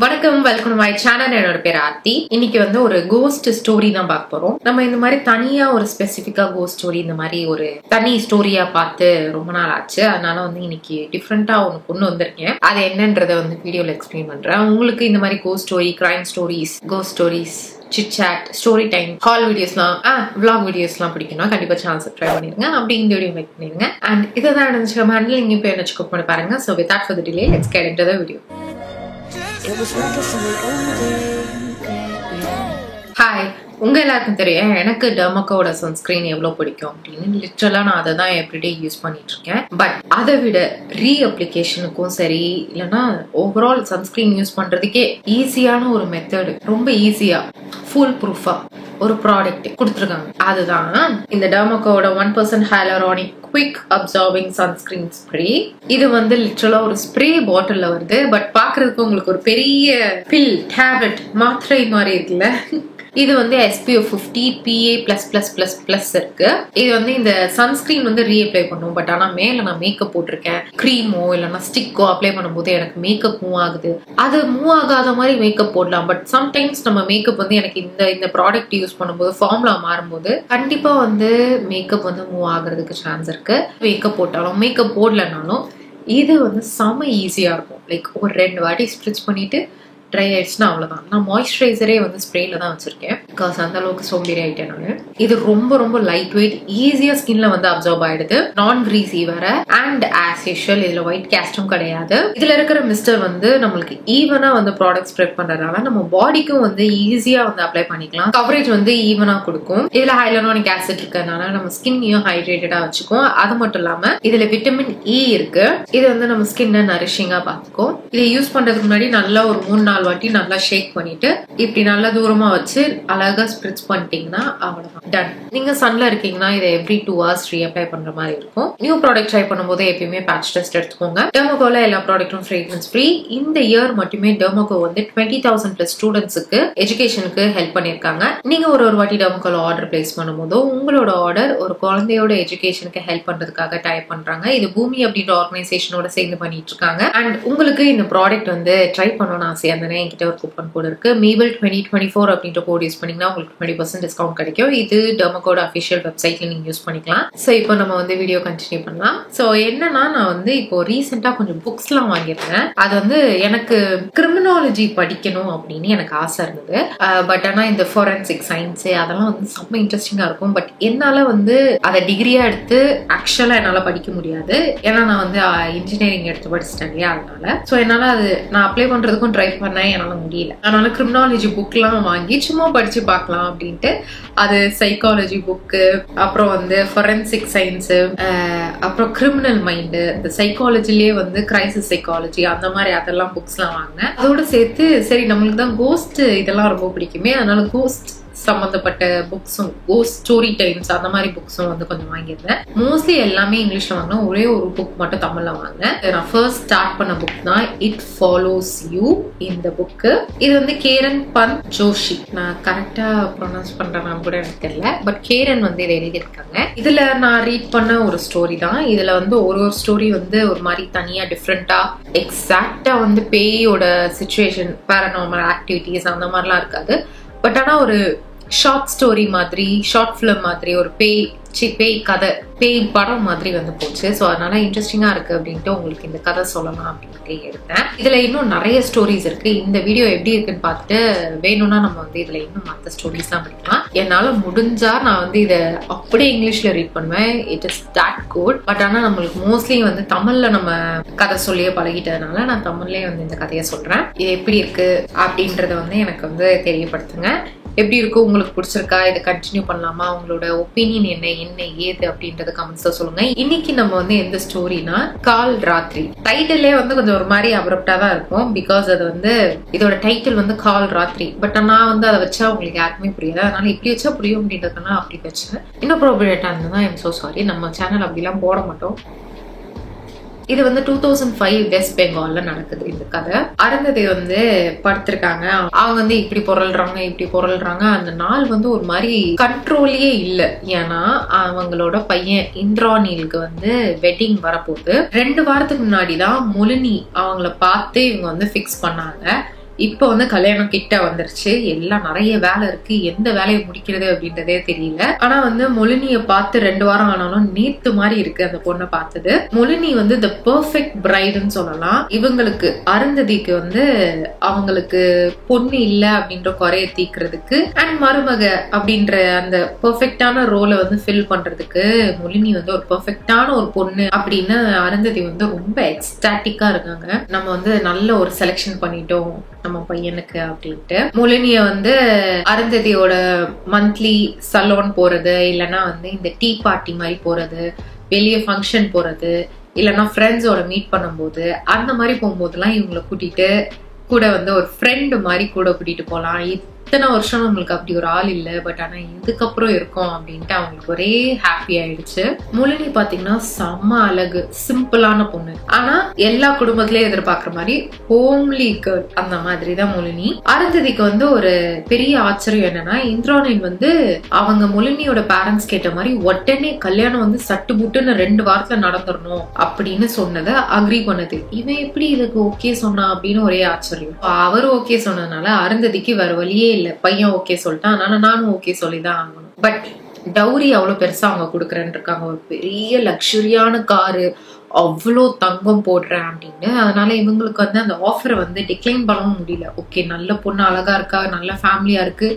வணக்கம், welcome to my channel. என்னோட பேர் ஆர்த்தி. இன்னைக்கு வந்து ஒரு கோஸ்ட் ஸ்டோரி தான் பார்க்க போறோம். நம்ம இந்த மாதிரி தனியா ஒரு ஸ்பெசிபிக்கா கோஸ்ட் ஸ்டோரி இந்த மாதிரி ஒரு தனி ஸ்டோரியா பார்த்து ரொம்ப நாள் ஆச்சு. அதனால வந்து இன்னைக்கு டிஃப்ரெண்டா ஒன்று கொண்டு வந்திருக்கேன். அது என்னன்றதை வந்து வீடியோல எக்ஸ்பிளைன் பண்றேன். உங்களுக்கு இந்த மாதிரி ghost story, crime stories, ghost stories, chitchat, story time, haul வீடியோஸ்லாம், vlog வீடியோஸ்லாம் பிடிக்கும்னா கண்டிப்பா சேனல் சப்ஸ்கிரைப் பண்ணிருங்க. அப்படி இந்த வீடியோ லைக் பண்ணிருங்க. அண்ட் இதை தான் நினைச்சு ஹேண்டில் நீங்க இப்போ என்ன செக் பண்ணி பாருங்க. So without further delay let's get into the video. Hi, உங்க எல்லாருக்கும் தெரியும் எனக்கு டெர்மோகோட சன்ஸ்கிரீன் எவ்வளவு பிடிக்கும் அப்படின்னு. லிட்டரலா நான் அதை தான் எவ்ரிடே யூஸ் பண்ணிட்டு இருக்கேன். பட் அதை விட ரீ அப்ளிகேஷனுக்கும் சரி, இல்லைன்னா ஓவரால் சன்ஸ்கிரீன் யூஸ் பண்றதுக்கே ஈஸியான ஒரு மெத்தட், ரொம்ப ஈஸியா ஃபுல் ப்ரூஃபா ஒரு ப்ராடக்ட் கொடுத்துருக்காங்க. அதுதான் இந்த டெர்மோகோட 1% hyaluronic quick absorbing sunscreen spray. இது வந்து லிட்டரலா ஒரு ஸ்ப்ரே பாட்டில்ல வருது. பட் பாக்குறதுக்கு உங்களுக்கு ஒரு பெரிய பில், டேப்லெட், மாத்திரை மாதிரி இருக்குல்ல. இது வந்து SPF 50 PA++++ இருக்கு. இது வந்து இந்த சன்ஸ்கிரீன் வந்து ரீஅப்ளை பண்ணும். பட் ஆனா மேல நான் மேக்கப் போட்டிருக்கேன். கிரீமோ இல்லைன்னா ஸ்டிக்கோ அப்ளை பண்ணும்போது எனக்கு மேக்கப் மூவ் ஆகுது. அது மூவ் ஆகாத மாதிரி மேக்கப் போடலாம். பட் சம்டைம்ஸ் நம்ம மேக்கப் வந்து எனக்கு இந்த ப்ராடக்ட் யூஸ் பண்ணும்போது, ஃபார்முலா மாறும்போது கண்டிப்பா வந்து மேக்கப் வந்து மூவ் ஆகுறதுக்கு சான்ஸ் இருக்கு. மேக்கப் போட்டாலும் மேக்கப் போடலனாலும் இது வந்து செம ஈஸியா இருக்கும். லைக் ஒரு 2 வாட்டி ஸ்ப்ரிட்ச் பண்ணிட்டு ட்ரை ஆயிடுச்சுன்னா அவ்வளவுதான். நான் மாய்ஸ்சரைசரே வந்து ஸ்ப்ரேல தான் வச்சிருக்கேன். பிகாஸ் அந்த அளவுக்கு சோம்பேறி ஆயிட்டேன் நான். இது ரொம்ப ரொம்ப லைட் வெயிட், ஈஸியா ஸ்கின்ல வந்து அப்சர்வ் ஆயிடுது. நான் கிரீஸி வேற. அண்ட் ஆஸ் யூஷுவல் இதுல ஒயிட் கேஸ்டும் கிடையாது. இதுல இருக்கிற மிஸ்டர் வந்து நம்மளுக்கு ஈவனா வந்து ப்ராடக்ட் ஸ்ப்ரெட் பண்றதுனால நம்ம பாடிக்கும் வந்து ஈஸியா வந்து அப்ளை பண்ணிக்கலாம். கவரேஜ் வந்து ஈவனா கொடுக்கும். இதுல ஹைலரானிக் ஆசிட் இருக்கிறதுனால நம்ம ஸ்கின்னையும் ஹைட்ரேட்டடா வச்சுக்கும். அது மட்டும் இல்லாம இதுல விட்டமின் E இருக்கு. இது வந்து நம்ம ஸ்கின்னை நரிஷிங்கா பார்த்துக்கும். இதை யூஸ் பண்றதுக்கு முன்னாடி நல்லா ஒரு 3-4 வாட்டி நல்லா ஷேக் பண்ணிட்டு இப்படி நல்லா தூரமா வச்சு அழகா ஸ்ப்ரிட்ச் பண்ணிட்டீங்கன்னா அவ்வளவுதான், டன். நீங்க சன்ல இருக்கீங்கன்னா இதை எவ்ரி 2 hours ரீஅப்ளை பண்ற மாதிரி இருக்கும். நியூ ப்ராடக்ட் ட்ரை பண்ணும்போது எப்பயுமே பேட்ச் டெஸ்ட் எடுத்துக்கோங்க. டெர்மோகோல எல்லா ப்ராடக்ட்டும் ஃப்ரேக்ரன்ஸ் ஃப்ரீ. இந்த இயர் மட்டுமே டெர்மோகோ வந்து 20,000+ ஸ்டூடெண்ட்ஸுக்கு எஜுகேஷனுக்கு ஹெல்ப் பண்ணிருக்காங்க. நீங்க ஒரு வாட்டி டெர்மோகோல ஆர்டர் பிளேஸ் பண்ணும்போது உங்களோட ஆர்டர் ஒரு குழந்தையோட எஜுகேஷனுக்கு ஹெல்ப் பண்றதுக்காக டைப் பண்றாங்க. இது பூமி அப்படின்ற ஆர்கனைசேஷனோட சேர்ந்து பண்ணிட்டு இருக்காங்க. அண்ட் உங்களுக்கு இந்த ப்ராடக்ட் வந்து ட்ரை பண்ணணும்னு ஆசையா இருந்தா என்கிட்ட ஒரு கூப்பன் கோட் இருக்கு. மீபிள் 2024 அப்படின்ற கோட் யூஸ் பண்ணீங்கன்னா உங்களுக்கு 20% டிஸ்கவுண்ட் கிடைக்கும். இது டெர்மோகோட அஃபிஷியல் வெப்சைட்ல நீங்க யூஸ் பண்ணிக்கலாம். ஸோ இப்போ நம்ம வந்து வீடியோ கண்டினியூ பண்ணலாம். ஸோ என்னன்னா, நான் வந்து இப்போ ரீசெண்டா கொஞ்சம் புக்ஸ் எல்லாம் வாங்கியிருந்தேன். அது வந்து எனக்கு கிரிமினாலஜி படிக்கணும் அப்படின்னு எனக்கு ஆசை இருந்தது. பட் ஆனா இந்த ஃபோரன்சிக் சயின்ஸ் அதெல்லாம் வந்து செம்ம இன்ட்ரெஸ்டிங்கா இருக்கும். பட் என்னால வந்து அதை டிகிரியா எடுத்து ஆக்சுவலா என்னால படிக்க முடியாது. ஏன்னா நான் வந்து இன்ஜினியரிங் எடுத்து படிச்சிட்டேன் இல்லையா. அதனால ஸோ என்னால அது நான் அப்ளை பண்றதுக்கும் ட்ரை பண்ண என்னால முடியல. அதனால கிரிமினாலஜி புக் எல்லாம் வாங்கி சும்மா படிச்சு பார்க்கலாம் அப்படின்ட்டு அது சைக்காலஜி புக்கு, அப்புறம் வந்து ஃபோரன்சிக் சயின்ஸ், அப்புறம் கிரிமினல் மைண்டு, இந்த சைக்காலஜிலேயே வந்து கிரைசிஸ் சைக்காலஜி, அந்த மாதிரி அதெல்லாம் புக்ஸ் எல்லாம் வாங்கினேன். அதோட சேர்த்து சரி நம்மளுக்கு தான் கோஸ்ட் இதெல்லாம் ரொம்ப பிடிக்குமே, அதனால கோஸ்ட் சம்பந்தப்பட்ட புக்ஸும், கோஸ்ட் ஸ்டோரி டைம்ஸ் அந்த மாதிரி புக்ஸும் வந்து கொஞ்சம் வாங்கியிருந்தேன். மோஸ்ட்லி எல்லாமே இங்கிலீஷ்ல வாங்கினேன். ஒரே ஒரு புக் மட்டும் தமிழ்ல வாங்கினேன். நான் ஃபர்ஸ்ட் ஸ்டார்ட் பண்ண புக் தான் இட் ஃபாலோஸ் யூ. இந்த புக்கு இது வந்து கேரன் பந்த் ஜோஷி, நான் கரெக்டா ப்ரொனவுன்ஸ் பண்றேன்னு கூட எனக்கு தெரியல. பட் கேரன் வந்து இதை எழுதியிருக்காங்க. இதுல நான் ரீட் பண்ண ஒரு ஸ்டோரி தான். இதுல வந்து ஒரு ஸ்டோரி வந்து ஒரு மாதிரி தனியா டிஃப்ரெண்டா, எக்ஸாக்டா வந்து பேயோட சிச்சுவேஷன், பேரநார்மல் ஆக்டிவிட்டிஸ் அந்த மாதிரிலாம் இருக்காது. பட் ஆனா ஒரு ஷார்ட் ஸ்டோரி மாதிரி, ஷார்ட் ஃபிலிம் மாதிரி, ஒரு பேய் கதை, பேய் படம் மாதிரி வந்து போச்சு. ஸோ அதனால இன்ட்ரெஸ்டிங்கா இருக்கு அப்படின்ட்டு உங்களுக்கு இந்த கதை சொல்லலாம் அப்படின்ட்டு எடுத்தேன். இதுல இன்னும் நிறைய ஸ்டோரிஸ் இருக்கு. இந்த வீடியோ எப்படி இருக்குன்னு பார்த்துட்டு வேணும்னா நம்ம வந்து இதுல இன்னும் மற்ற ஸ்டோரிஸ் தான் படிக்கலாம். என்னால முடிஞ்சா நான் வந்து இதை அப்படியே இங்கிலீஷ்ல ரீட் பண்ணுவேன். It is that good. But ஆனா நம்மளுக்கு மோஸ்ட்லி வந்து தமிழ்ல நம்ம கதை சொல்லியே பழகிட்டதுனால நான் தமிழ்லயே வந்து இந்த கதையை சொல்றேன். இது எப்படி இருக்கு அப்படின்றத வந்து எனக்கு வந்து தெரியப்படுத்துங்க. எப்படி இருக்கும், உங்களுக்கு பிடிச்சிருக்கா, இதை கண்டினியூ பண்ணலாமா, உங்களோட ஒப்பீனியன் என்ன ஏது அப்படின்றத கமெண்ட்ஸ்ல சொல்லுங்க. இன்னைக்கு நம்ம வந்து எந்த ஸ்டோரினா, கால் ராத்திரி. டைட்டிலே வந்து கொஞ்சம் ஒரு மாதிரி அப்ரப்டா தான் இருக்கும். பிகாஸ் அது வந்து இதோட டைட்டில் வந்து கால் ராத்திரி. பட் நான் வந்து அதை வச்சா உங்களுக்கு யாருக்குமே புரியாது. அதனால இப்படி வச்சா புரியும் அப்படின்றதுனால அப்படி வச்சேன். இன்னப்ரோப்ரியேட்டா இருந்ததுன்னா ஐம் சோ சாரி. நம்ம சேனல் அப்படிலாம் போட மாட்டோம். இது வந்து 2005 வெஸ்ட் பெங்கால்ல நடக்குது இந்த கதை. அருந்ததி வந்து படுத்திருக்காங்க. அவங்க வந்து இப்படி பொருள்றாங்க. அந்த நாள் வந்து ஒரு மாதிரி கண்ட்ரோலே இல்ல. ஏன்னா அவங்களோட பையன் இந்திரானிலுக்கு வந்து வெட்டிங் வரப்போகுது. 2 வாரத்துக்கு முன்னாடிதான் முலினி அவங்கள பார்த்து இவங்க வந்து பிக்ஸ் பண்ணாங்க. இப்போ வந்து கல்யாணம் கிட்ட வந்துருச்சு, எல்லாம் நிறைய வேலை இருக்கு, எந்த வேலையை முடிக்கிறது அப்படின்றதே தெரியல. ஆனா வந்து மொழினிய பார்த்து 2 வாரம் ஆனாலும் நேத்து மாதிரி இருக்கு அந்த பொண்ணை பார்த்தது. மொழினி வந்து தி பெர்ஃபெக்ட் பிரைடுன்னு சொல்லலாம். இவங்களுக்கு அருந்ததிக்கு வந்து அவங்களுக்கு பொண்ணு இல்ல அப்படின்ற குறைய தீக்கிறதுக்கு அண்ட் மருமக அப்படின்ற அந்த பெர்ஃபெக்டான ரோலை வந்து ஃபில் பண்றதுக்கு மொழினி வந்து ஒரு பெர்ஃபெக்டான ஒரு பொண்ணு அப்படின்னு அருந்ததி வந்து ரொம்ப எக்ஸ்டாட்டிக்கா இருக்காங்க. நம்ம வந்து நல்ல ஒரு செலெக்ஷன் பண்ணிட்டோம் நம்ம பையனுக்கு அப்படின்ட்டு. மொழினிய வந்து அருந்ததியோட மந்த்லி சலூன் போறது, இல்லைன்னா வந்து இந்த டீ பார்ட்டி மாதிரி போறது, வெளியே ஃபங்க்ஷன் போறது, இல்லைன்னா ஃப்ரெண்ட்ஸோட மீட் பண்ணும்போது அந்த மாதிரி போகும்போதெல்லாம் இவங்களை கூட்டிட்டு கூட வந்து ஒரு ஃப்ரெண்டு மாதிரி கூட கூட்டிட்டு போகலாம். இத்தனை வருஷம் நம்மளுக்கு அப்படி ஒரு ஆள் இல்லை, பட் ஆனா இதுக்கப்புறம் இருக்கும் அப்படின்ட்டு அவங்களுக்கு ஒரே ஹாப்பி ஆயிடுச்சு. மொழினி பாத்தீங்கன்னா செம்ம அழகு, சிம்பிளான பொண்ணு, ஆனா எல்லா குடும்பத்திலயும் எதிர்பார்க்கிற மாதிரி ஹோம்லி கேர்ள் அந்த மாதிரி தான் மொழினி. அருந்ததிக்கு வந்து ஒரு பெரிய ஆச்சரியம் என்னன்னா, இந்திராணியன் வந்து அவங்க மொழினியோட பேரண்ட்ஸ் கேட்ட மாதிரி உடனே கல்யாணம் வந்து சட்டு புட்டுன்னு 2 வாரத்துல நடந்துடணும் அப்படின்னு சொன்னதை அக்ரி பண்ணது. இவன் எப்படி இதுக்கு ஓகே சொன்னா அப்படின்னு ஒரே ஆச்சரியம். அவர் ஓகே சொன்னதுனால அருந்ததிக்கு வேற வழியே இல்ல, பையன் ஓகே சொல்லிட்டான், அதனால நானும் ஓகே சொல்லிதான் ஆகணும். பட் டவுரி அவ்வளவு பெருசா அவங்க கொடுக்குறேன்னு இருக்காங்க, ஒரு பெரிய லக்ஸுரியான காரு, அவ்வளோ தங்கம் போடுறேன் அப்படின்னு. அதனால இவங்களுக்கு வந்து அந்த ஆஃபரை வந்து டிக்ளைன் பண்ணவும் முடியல. ஓகே, நல்ல பொண்ணு, அழகா இருக்கா, நல்ல ஃபேமிலியா இருக்கு,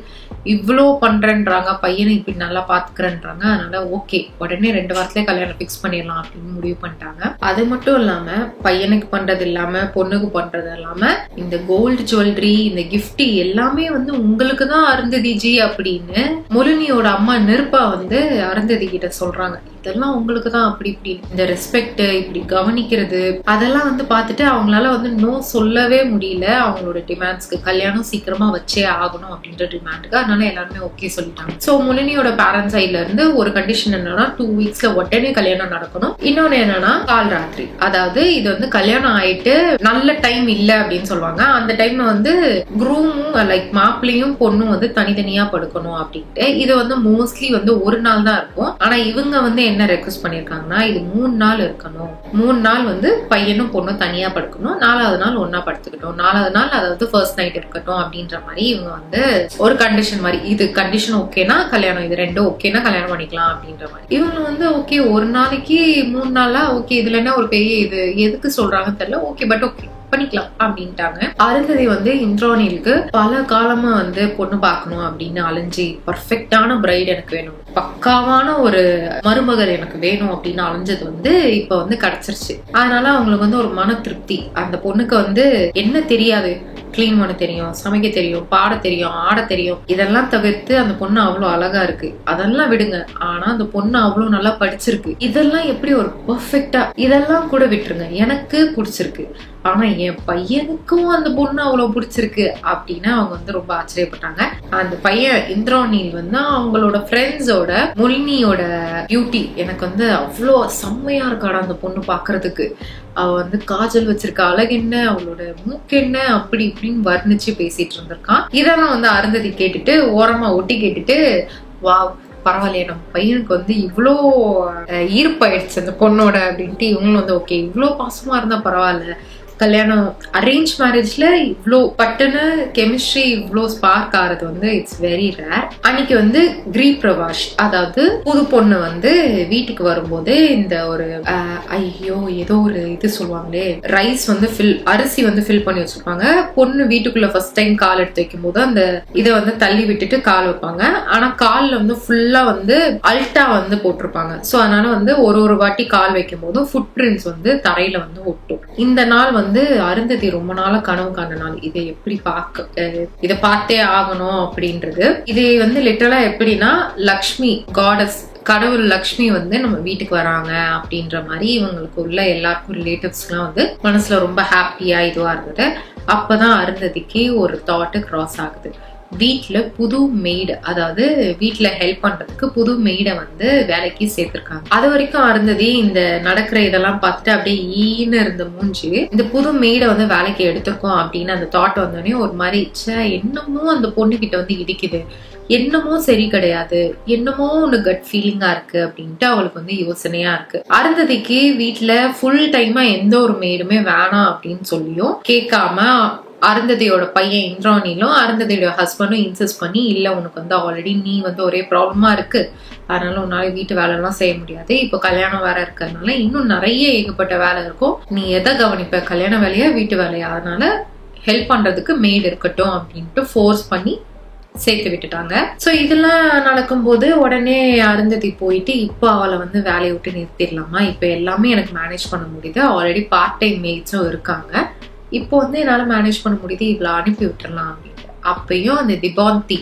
இவ்வளோ பண்றேன்றாங்க, பையனை இப்படி நல்லா பாத்துக்கிறேன்றாங்க, அதனால ஓகே உடனே 2 வாரத்திலே கல்யாணம் பிக்ஸ் பண்ணிடலாம் அப்படின்னு முடிவு பண்ணிட்டாங்க. அது மட்டும் இல்லாம பையனுக்கு பண்றது இல்லாம பொண்ணுக்கு பண்றது இல்லாம இந்த கோல்டு ஜுவல்லரி, இந்த கிஃப்ட் எல்லாமே வந்து உங்களுக்கு தான் அருந்ததி ஜி அப்படின்னு மொழினியோட அம்மா நிருப்பா வந்து அருந்ததி கிட்ட சொல்றாங்க. இதெல்லாம் உங்களுக்கு தான் அப்படி இப்படி இந்த ரெஸ்பெக்ட், இப்படி கவனிக்கிறது, அதெல்லாம் வந்து பார்த்துட்டு அவங்களால வந்து நோ சொல்லவே முடியல. அவங்களோட டிமாண்ட்ஸ்க்கு கல்யாணம் சீக்கிரமா வச்சே ஆகணும் அப்படின்ற டிமாண்டுக்கு. அதனால எல்லாருமே ஓகே சொல்லிட்டாங்க. சோ மொழினியோட பேரண்ட்ஸ் சைட்ல இருந்து ஒரு கண்டிஷன் என்னன்னா 2 வீக்ஸ்ல உடனே கல்யாணம் நடக்கணும். இன்னொன்னு என்னன்னா கால் ராத்திரி, அதாவது இது வந்து கல்யாணம் ஆயிட்டு நல்ல டைம் இல்ல அப்படின்னு சொல்லுவாங்க. அந்த டைம்ல வந்து குரூமும் லைக் மாப்பிள்ளையும் பொண்ணும் வந்து தனித்தனியா படுக்கணும் அப்படின்ட்டு. இது வந்து மோஸ்ட்லி வந்து ஒரு நாள் தான் இருக்கும். ஆனா இவங்க வந்து என்ன ரெக்வெஸ்ட் பண்ணிருக்காங்கன்னா, இது 3 நாள் இருக்கணும். 3 நாள் வந்து பையனும் பொண்ணும் தனியா படுக்கணும், 4வது நாள் ஒன்னா படுத்துக்கிட்டோம், 4வது நாள் அதாவது ஃபர்ஸ்ட் நைட் இருக்கட்டும் அப்படின்ற மாதிரி இவங்க வந்து ஒரு கண்டிஷன் மாதிரி. இது கண்டிஷன் ஓகேனா கல்யாணம், இது 2 ஓகேனா கல்யாணம் பண்ணிக்கலாம் அப்படின்ற மாதிரி. இவங்க வந்து ஓகே ஒரு நாளைக்கு 3 நாளா ஓகே, இதுல என்ன ஒரு பெரிய இது எதுக்கு சொல்றாங்கன்னு தெரியல, ஓகே பட் ஓகே பண்ணிக்கலாம் அப்படின்ட்டாங்க. அருந்ததி வந்து இந்திராணிலுக்கு பல காலமா வந்து பொண்ணு பார்க்கணும் அப்படின்னு அலைஞ்சி பர்ஃபெக்டான பிரைட் எனக்கு வேணும், பக்காவான ஒரு மருமகள் எனக்கு வேணும் அப்படின்னு அலைஞ்சது வந்து இப்ப வந்து கிடைச்சிருச்சு. அதனால அவங்களுக்கு வந்து ஒரு மன திருப்தி. அந்த பொண்ணுக்கு வந்து என்ன தெரியாது, கிளீன் பண்ண தெரியும், சமைக்க தெரியும், பாட தெரியும், ஆட தெரியும், இதெல்லாம் தவிர்த்து அந்த பொண்ணு அவ்வளவு அழகா இருக்கு, அதெல்லாம் விடுங்க, ஆனா அந்த பொண்ணு அவ்வளவு நல்லா படிச்சிருக்கு, இதெல்லாம் எப்படி ஒரு பெர்ஃபெக்டா, இதெல்லாம் கூட விட்டுருங்க, எனக்கு பிடிச்சிருக்கு, ஆனா என் பையனுக்கும் அந்த பொண்ணு அவ்வளவு பிடிச்சிருக்கு அப்படின்னு அவங்க வந்து ரொம்ப ஆச்சரியப்பட்டாங்க. அந்த பையன் இந்திராணில் வந்து அவங்களோட ஃப்ரெண்ட்ஸோட மொழினியோட பியூட்டி எனக்கு வந்து அவ்வளோ செம்மையா இருக்காடா அந்த பொண்ணு பாக்குறதுக்கு, அவ வந்து காஜல் வச்சிருக்க அழகு என்ன, அவளோட மூக்கு என்ன, அப்படி இப்படின்னு வர்ணிச்சு பேசிட்டு இருந்திருக்கான். இதெல்லாம் வந்து அருந்ததி கேட்டுட்டு ஓரமா ஒட்டி கேட்டுட்டு, வா பரவாயில்லையே நம்ம பையனுக்கு வந்து இவ்வளோ ஈர்ப்பாயிடுச்சு அந்த பொண்ணோட அப்படின்ட்டு இவங்களும் வந்து ஓகே இவ்வளோ பாசமா இருந்தா பரவாயில்ல, கல்யாணம் அரேஞ்ச் மேரேஜ்ல இவ்வளோ பட்டுன்னு கெமிஸ்ட்ரி இவ்வளோ ஸ்பார்க் ஆறது வந்து இட்ஸ் வெரி ரேர். அன்னைக்கு வந்து கிரீப் பிரவாஷ், அதாவது புது பொண்ணு வந்து வீட்டுக்கு வரும்போது இந்த ஒரு ஐயோ ஏதோ ஒரு இது சொல்லுவாங்களே, ரைஸ் வந்து அரிசி வந்து ஃபில் பண்ணி வச்சிருப்பாங்க. பொண்ணு வீட்டுக்குள்ள ஃபர்ஸ்ட் டைம் கால் எடுத்து வைக்கும் போது அந்த இதை வந்து தள்ளி விட்டுட்டு கால் வைப்பாங்க. ஆனா கால்ல வந்து ஃபுல்லா வந்து அல்டா வந்து போட்டிருப்பாங்க. சோ அதனால வந்து ஒரு வாட்டி கால் வைக்கும் போதும் ஃபுட் பிரிண்ட்ஸ் வந்து தரையில வந்து ஒட்டும். இந்த நாள் வந்து அருந்ததி ரொம்ப நாளா கனவு காண்ட நாள், இதை எப்படி இதை பார்த்தே ஆகணும் அப்படின்றது. இது வந்து லிட்டரலா எப்படின்னா லக்ஷ்மி காடஸ், கடவுள் லக்ஷ்மி வந்து நம்ம வீட்டுக்கு வராங்க அப்படின்ற மாதிரி இவங்களுக்கு உள்ள எல்லாருக்கும் ரிலேட்டிவ்ஸ் எல்லாம் வந்து மனசுல ரொம்ப ஹாப்பியா இதுவா இருந்தது. அப்பதான் அருந்ததிக்கு ஒரு தாட் கிராஸ் ஆகுது, வீட்டுல புது மெய்டு, அதாவது வீட்டுல ஹெல்ப் பண்றதுக்கு புது மெய்டை வந்து வேலைக்கு சேர்த்திருக்காங்க. அது வரைக்கும் அருந்ததி இந்த நடக்கிற இதெல்லாம் பார்த்துட்டு அப்படியே ஈன்னு இருந்த மூஞ்சி, இந்த புது மெய்டை வந்து வேலைக்கு எடுத்திருக்கோம் அப்படின்னு அந்த தாட் வந்தோடனே ஒரு மாதிரி என்னமோ அந்த பொண்ணு கிட்ட வந்து இடிக்குது, என்னமோ சரி கிடையாது, என்னமோ ஒண்ணு கட் ஃபீலிங்கா இருக்கு அப்படின்ட்டு அவளுக்கு வந்து யோசனையா இருக்கு. அருந்ததிக்கு வீட்டுல ஃபுல் டைமா எந்த ஒரு மெய்டுமே வேணாம் அப்படின்னு சொல்லியும் கேட்காம அருந்ததியோட பையன் இந்திராணிலும் அருந்ததியோட ஹஸ்பண்டும் இன்சிஸ்ட் பண்ணி, இல்ல உனக்கு வந்து ஆல்ரெடி நீ வந்து ஒரே ப்ராப்ளமா இருக்கு, அதனால உன்னால வீட்டு வேலை எல்லாம் செய்ய முடியாது, இப்ப கல்யாணம் வேற இருக்கிறதுனால இன்னும் நிறைய ஏகப்பட்ட வேலை இருக்கும், நீ எதை கவனிப்ப, கல்யாண வேலையா வீட்டு வேலையா, அதனால ஹெல்ப் பண்றதுக்கு மெய்டு இருக்கட்டும் அப்படின்ட்டு ஃபோர்ஸ் பண்ணி சேர்த்து விட்டுட்டாங்க. சோ இதெல்லாம் நடக்கும்போது உடனே அருந்ததி போயிட்டு, இப்போ அவளை வந்து வேலையை விட்டு நிறுத்திடலாமா, இப்ப எல்லாமே எனக்கு மேனேஜ் பண்ண முடியுது, ஆல்ரெடி பார்ட் டைம் மேட்ஸும் இருக்காங்க, இப்போ வந்து என்னால மேனேஜ் பண்ண முடியுது, இவ்வளவு அனுப்பி விட்டுறலாம் அப்படின்ட்டு. அப்பயும் அந்த திபாந்தி,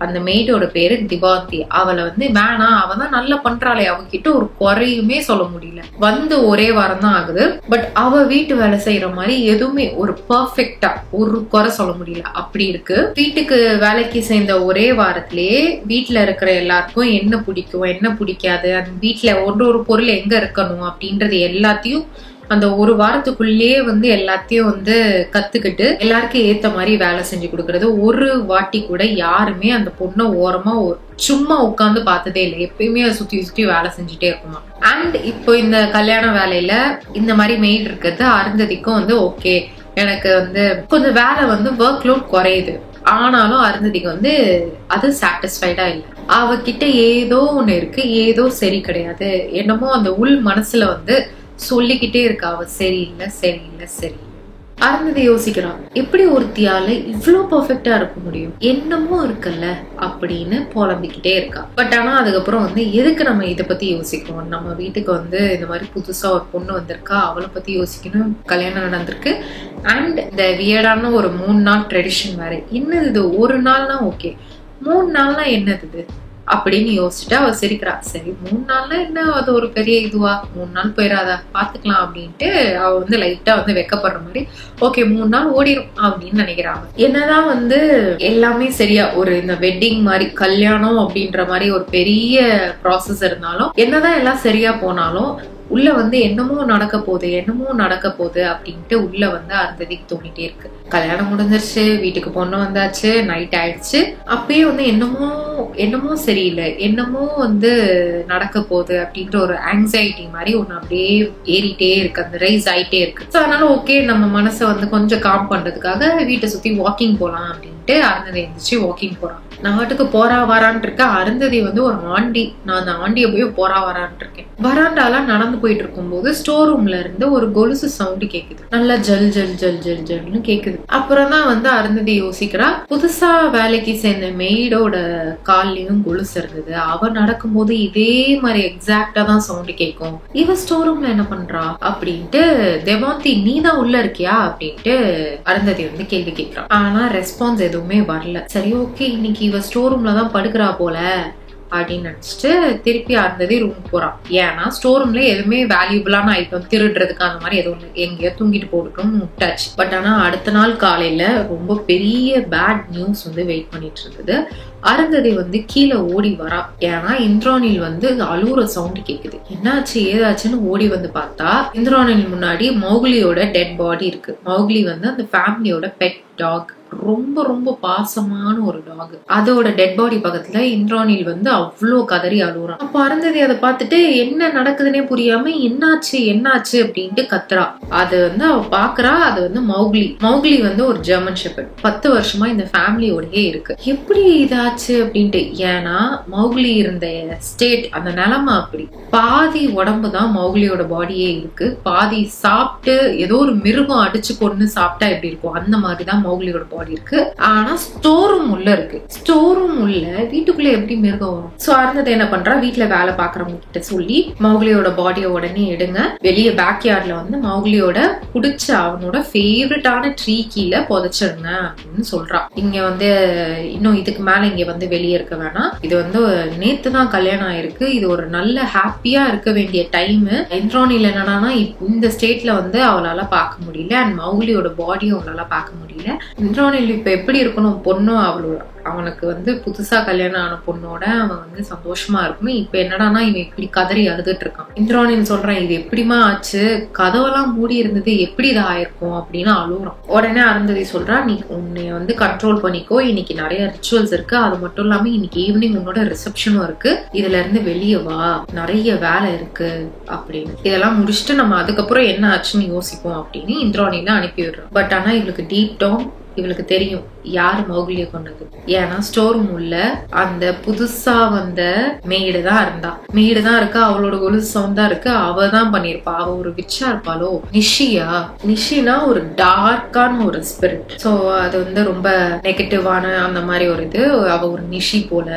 அந்த மெய்டோட பேரு திபாந்தி, அவளை வந்து வேணாம், அவ தான் நல்லா பண்றாளே, அவகிட்ட ஒரு குறையுமே சொல்ல முடியல, வந்து ஒரே வாரம் தான் ஆகுது, பட் அவ வீட்டு வேலை செய்யற மாதிரி எதுவுமே ஒரு பெர்ஃபெக்டா ஒரு குறை சொல்ல முடியல, அப்படி இருக்கு. வீட்டுக்கு வேலைக்கு சேர்ந்த ஒரே வாரத்திலேயே வீட்டுல இருக்கிற எல்லாருக்கும் என்ன பிடிக்கும் என்ன பிடிக்காது, அந்த வீட்டுல ஒரு பொருள் எங்க இருக்கணும் அப்படின்றது எல்லாத்தையும் அந்த ஒரு வாரத்துக்குள்ளேயே வந்து எல்லாத்தையும் வந்து கத்துக்கிட்டு எல்லாருக்கும் ஏத்த மாதிரி வேலை செஞ்சு கொடுக்கறது. ஒரு வாட்டி கூட யாருமே அந்த பொண்ணை ஓரமா சும்மா உட்காந்து பார்த்ததே இல்லை, எப்பயுமே அதை சுத்தி சுத்தி வேலை செஞ்சுட்டே இருக்குமா. அண்ட் இப்போ இந்த கல்யாண வேலையில இந்த மாதிரி மெய்டு இருக்கிறது அருந்ததிக்கும் வந்து ஓகே, எனக்கு வந்து கொஞ்சம் வேலை வந்து ஒர்க் லோட் குறையுது, ஆனாலும் அருந்ததிக்கு வந்து அது சாட்டிஸ்ஃபைடா இல்லை, அவகிட்ட ஏதோ ஒண்ணு இருக்கு, ஏதோ சரி கிடையாது, என்னமோ அந்த உள் மனசுல வந்து சொல்லிக்கிட்டே இருக்கா, அவ சரியில்லை சரியில்லை சரியில்லை. அருந்ததி யோசிக்கிறான், எப்படி ஒருத்தியால இவ்வளவு பெர்ஃபெக்டா இருக்க முடியும், என்னமோ இருக்குல்ல அப்படின்னு புலம்பிக்கிட்டே இருக்கா. பட் ஆனா அதுக்கப்புறம் வந்து எதுக்கு நம்ம இதை பத்தி யோசிக்கிறோம், நம்ம வீட்டுக்கு வந்து இந்த மாதிரி புதுசா ஒரு பொண்ணு வந்திருக்கா, அவளை பத்தி யோசிக்கணும், கல்யாணம் நடந்திருக்கு, அண்ட் இந்த வியர்டான ஒரு 3 நாள் ட்ரெடிஷன் வேற, என்னது இது ஒரு நாள்னா ஓகே, 3 நாள்னா என்னது இது அப்படின்னு யோசிச்சுட்டு அவ சிரிக்கிறா. சரி 3 நாள்னா என்ன, அது ஒரு பெரிய இதுவா, 3 நாள் போயிடாதா, பாத்துக்கலாம் அப்படின்ட்டு அவ வந்து லைட்டா வந்து வெக்கப்படுற மாதிரி, ஓகே 3 நாள் ஓடிடும் அப்படின்னு நினைக்கிறாங்க. என்னதான் வந்து எல்லாமே சரியா ஒரு இந்த வெட்டிங் மாதிரி கல்யாணம் அப்படின்ற மாதிரி ஒரு பெரிய ப்ராசஸ் இருந்தாலும், என்னதான் எல்லாம் சரியா போனாலும் உள்ள வந்து என்னமோ நடக்க போகுது அப்படின்ட்டு உள்ள வந்து அருந்ததிக்கு தோணிட்டே இருக்கு. கல்யாணம் முடிஞ்சிருச்சு, வீட்டுக்கு பொண்ணு வந்தாச்சு, நைட் ஆயிடுச்சு, அப்பயே வந்து என்னமோ சரியில்லை, என்னமோ வந்து நடக்க போகுது அப்படின்ற ஒரு ஆங்ஸைட்டி மாதிரி ஒண்ணு அப்படியே ஏறிட்டே இருக்கு, அந்த ரைஸ் ஆயிட்டே இருக்கு. ஸோ அதனால ஓகே நம்ம மனசை வந்து கொஞ்சம் காம் பண்றதுக்காக வீட்டை சுத்தி வாக்கிங் போலாம் அப்படின்ட்டு அருந்ததி எழுந்திரிச்சு வாக்கிங் போறான். நான் வாட்டுக்கு போறா வரான் இருக்கேன், அருந்ததி வந்து ஒரு ஆண்டி, நான் அந்த ஆண்டிய போய் போறா வரான் இருக்கேன். வராண்டாலாம் நடந்து போயிட்டு இருக்கும் போது ஸ்டோர் ரூம்ல இருந்து ஒரு கொலுசு சவுண்ட் கேக்குது, நல்லா ஜல் ஜல் ஜல் ஜல் ஜல்னு கேக்குது. அப்புறம் தான் வந்து அருந்ததி யோசிக்கிறா, புதுசா வேலைக்கு சேர்ந்த மெய்டோட கால்லயும் கொலுசு இருந்தது, அவ நடக்கும் போது இதே மாதிரி எக்ஸாக்டா தான் சவுண்ட் கேட்கும், இவ ஸ்டோர் ரூம்ல என்ன பண்றா அப்படின்ட்டு, திபாந்தி நீ தான் உள்ள இருக்கியா அப்படின்ட்டு அருந்ததி வந்து கேள்வி கேட்கிறான். ஆனா ரெஸ்பான்ஸ் எதுவுமே வரல. சரி ஓகே இன்னைக்கு இவ ஸ்டோர் ரூம்ல தான் படுக்கிறா போல அப்படின்னு நினைச்சிட்டு திருப்பி அருந்ததி ரூம் போறான். ஏன்னா ஸ்டோர் ரூம்ல எதுவுமே வேல்யூபிளான ஐட்டம் திருடுறதுக்கு அந்த மாதிரி எதுவும் இல்லை, எங்கேயோ தூங்கிட்டு போட்டுட்டோம் முட்டாச்சு. பட் ஆனா அடுத்த நாள் காலையில ரொம்ப பெரிய பேட் நியூஸ் வந்து வெயிட் பண்ணிட்டு இருந்தது. அருந்ததி வந்து கீழே ஓடி வரா. ஏன்னா இந்திராணில் வந்து அழுகுற சவுண்ட் கேக்குது. என்னாச்சு ஏதாச்சுன்னு ஓடி வந்து பார்த்தா இந்திராணில் முன்னாடி மௌக்லியோட டெட் பாடி இருக்கு. மௌக்லி வந்து அந்த ஃபேமிலியோட பெட் டாக், ரொம்ப ரொம்ப பாசமான ஒரு டாக். அதோட டெட் பாடி பக்கத்துல இந்திராணில் வந்து அவ்வளோ கதறி அழுகுறான். அப்ப அருந்ததி அதை பார்த்துட்டு என்ன நடக்குதுன்னே புரியாம என்னாச்சு என்னாச்சு அப்படின்ட்டு கத்துறா. அது வந்து அவ பாக்குறா, அது வந்து மௌக்லி வந்து ஒரு ஜெர்மன் ஷெப்பர்ட், 10 வருஷமா இந்த ஃபேமிலியோடயே இருக்கு. எப்படி இதாச்சு அப்படின்ட்டு, ஏன்னா மௌக்லி இருந்த ஸ்டேட் அந்த நிலைமை அப்படி, பாதி உடம்பு தான் மௌக்லியோட பாடியே இருக்கு, பாதி சாப்பிட்டு ஏதோ ஒரு மிருகம் அடிச்சு கொண்டு சாப்பிட்டா எப்படி இருக்கும் அந்த மாதிரிதான் மௌக்லியோட பாடி இருக்கு. ஆனா ஸ்டோர் ரூம் உள்ள இருக்கு. ஸ்டோர் ரூம் உள்ள வீட்டுக்குள்ள எப்படி மிருகம் வரும்? சோ அருந்ததி என்ன பண்றா, வீட்டுல வேலை பாக்குறவங்க கிட்ட சொல்லி மௌக்லியோட பாடியை உடனே எடுங்க, வெளியே பேக் யார்ட்ல வந்து மௌக்லியோட பிடிச்ச அவனோட ஃபேவரட்டான ட்ரீ கீழே புதைச்சிருங்க அப்படின்னு சொல்றா. இங்க வந்து இன்னும் இதுக்கு மேல இங்க வந்து வெளியே இருக்க வேணாம், இது வந்து நேத்து தான் கல்யாணம் ஆயிருக்கு, இது ஒரு நல்ல ஹாப்பியா இருக்க வேண்டிய டைம். இந்திராணில என்னன்னா இந்த ஸ்டேட்ல வந்து அவளால பார்க்க முடியல, அண்ட் மௌக்லியோட பாடியும் அவளால பார்க்க முடியல. இந்திராணில் இப்ப எப்படி இருக்கணும், பொண்ணும் அவனுக்கு வந்து புதுசா கல்யாணம் ஆன பொண்ணோட அவன் வந்து சந்தோஷமா இருக்கணும். இப்ப என்னடானா இவன் இப்படி கதறி அழுதுட்டு இருக்கான். இந்திராணின்னு சொல்றான், இது எப்படிமா ஆச்சு, கதவெல்லாம் மூடி இருந்தது, எப்படி இது ஆயிருக்கும் அப்படின்னு அழுகுறான். உடனே அருந்ததி சொல்றா, நீ உன்னை வந்து கண்ட்ரோல் பண்ணிக்கோ, இன்னைக்கு நிறைய ரிச்சுவல்ஸ் இருக்கு, அது மட்டும் இல்லாம இன்னைக்கு ஈவினிங் உன்னோட ரிசப்ஷனும் இருக்கு, இதுல இருந்து வெளியே வா, நிறைய வேலை இருக்கு அப்படின்னு. இதெல்லாம் முடிச்சுட்டு நம்ம அதுக்கப்புறம் என்ன ஆச்சுன்னு யோசிப்போம் அப்படின்னு இந்திராணில அனுப்பி விடுறோம். பட் ஆனா இவளுக்கு டீப் டவுன் இவளுக்கு தெரியும் யாரு மௌக்லியை கொண்டது. ஏன்னா ஸ்டோர் ரூம் உள்ள அந்த புதுசா வந்த மெய்டு தான் இருக்கா. அவளோட கொலுசு சவுண்ட் தான் இருக்கு. அவ தான் பண்ணிருப்பா. அவ ஒரு விச்சா இருப்பாளோ. நிஷினா ஒரு டார்க்கான ஒரு ஸ்பிரிட். சோ அது வந்து ரொம்ப நெகட்டிவான அந்த மாதிரி ஒரு இது. அவ ஒரு நிஷி போல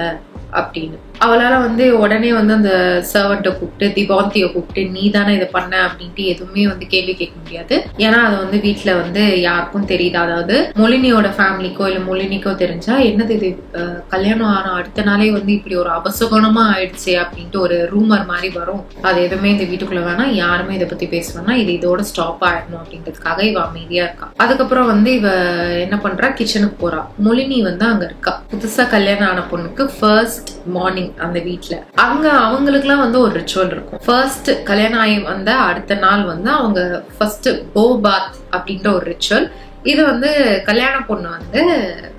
அப்படின்னு அவளால வந்து உடனே வந்து அந்த சர்வெண்ட்டை கூப்பிட்டு திபாந்தியை கூப்பிட்டு நீ தானே இதை பண்ண அப்படின்ட்டு எதுவுமே வந்து கேள்வி கேட்க முடியாது. ஏன்னா அது வந்து வீட்டுல வந்து யாருக்கும் தெரியுது. அதாவது மொலினியோட ஃபேமிலிக்கோ இல்ல மொலினிக்கோ தெரிஞ்சா என்னது இது கல்யாணம் ஆன அடுத்த நாளே வந்து இப்படி ஒரு அபசகுணமா ஆயிடுச்சு அப்படின்ட்டு ஒரு ரூமர் மாதிரி வரும். அது எதுவுமே இந்த வீட்டுக்குள்ள வேணா, யாருமே இதை பத்தி பேசுவானா, இது இதோட ஸ்டாப் ஆயிடணும் அப்படின்றதுக்காக இவ அமைதியா இருக்கா. அதுக்கப்புறம் வந்து இவ என்ன பண்றா, கிச்சனுக்கு போறா. மொலினி வந்து அங்க இருக்கா. புதுசா கல்யாணம் ஆன பொண்ணுக்கு ஃபர்ஸ்ட் மார்னிங் அந்த வீட்டுல அங்க அவங்களுக்கு எல்லாம் வந்து ஒரு ரிச்சுவல் இருக்கும். ஃபர்ஸ்ட் கல்யாணம் ஆகி வந்த அடுத்த நாள் வந்து அவங்க ஃபர்ஸ்ட் போ பாத் அப்படின்ற ஒரு ரிச்சுவல். இது வந்து கல்யாண பொண்ணு வந்து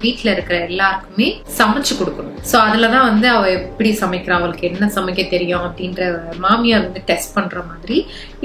வீட்டுல இருக்கிற எல்லாருக்குமே சமைச்சு கொடுக்கணும். சோ அதுலதான் வந்து அவ எப்படி சமைக்கிறா, அவளுக்கு என்ன சமைக்க தெரியும் அப்படின்ற மாமியார் வந்து டெஸ்ட் பண்ற மாதிரி.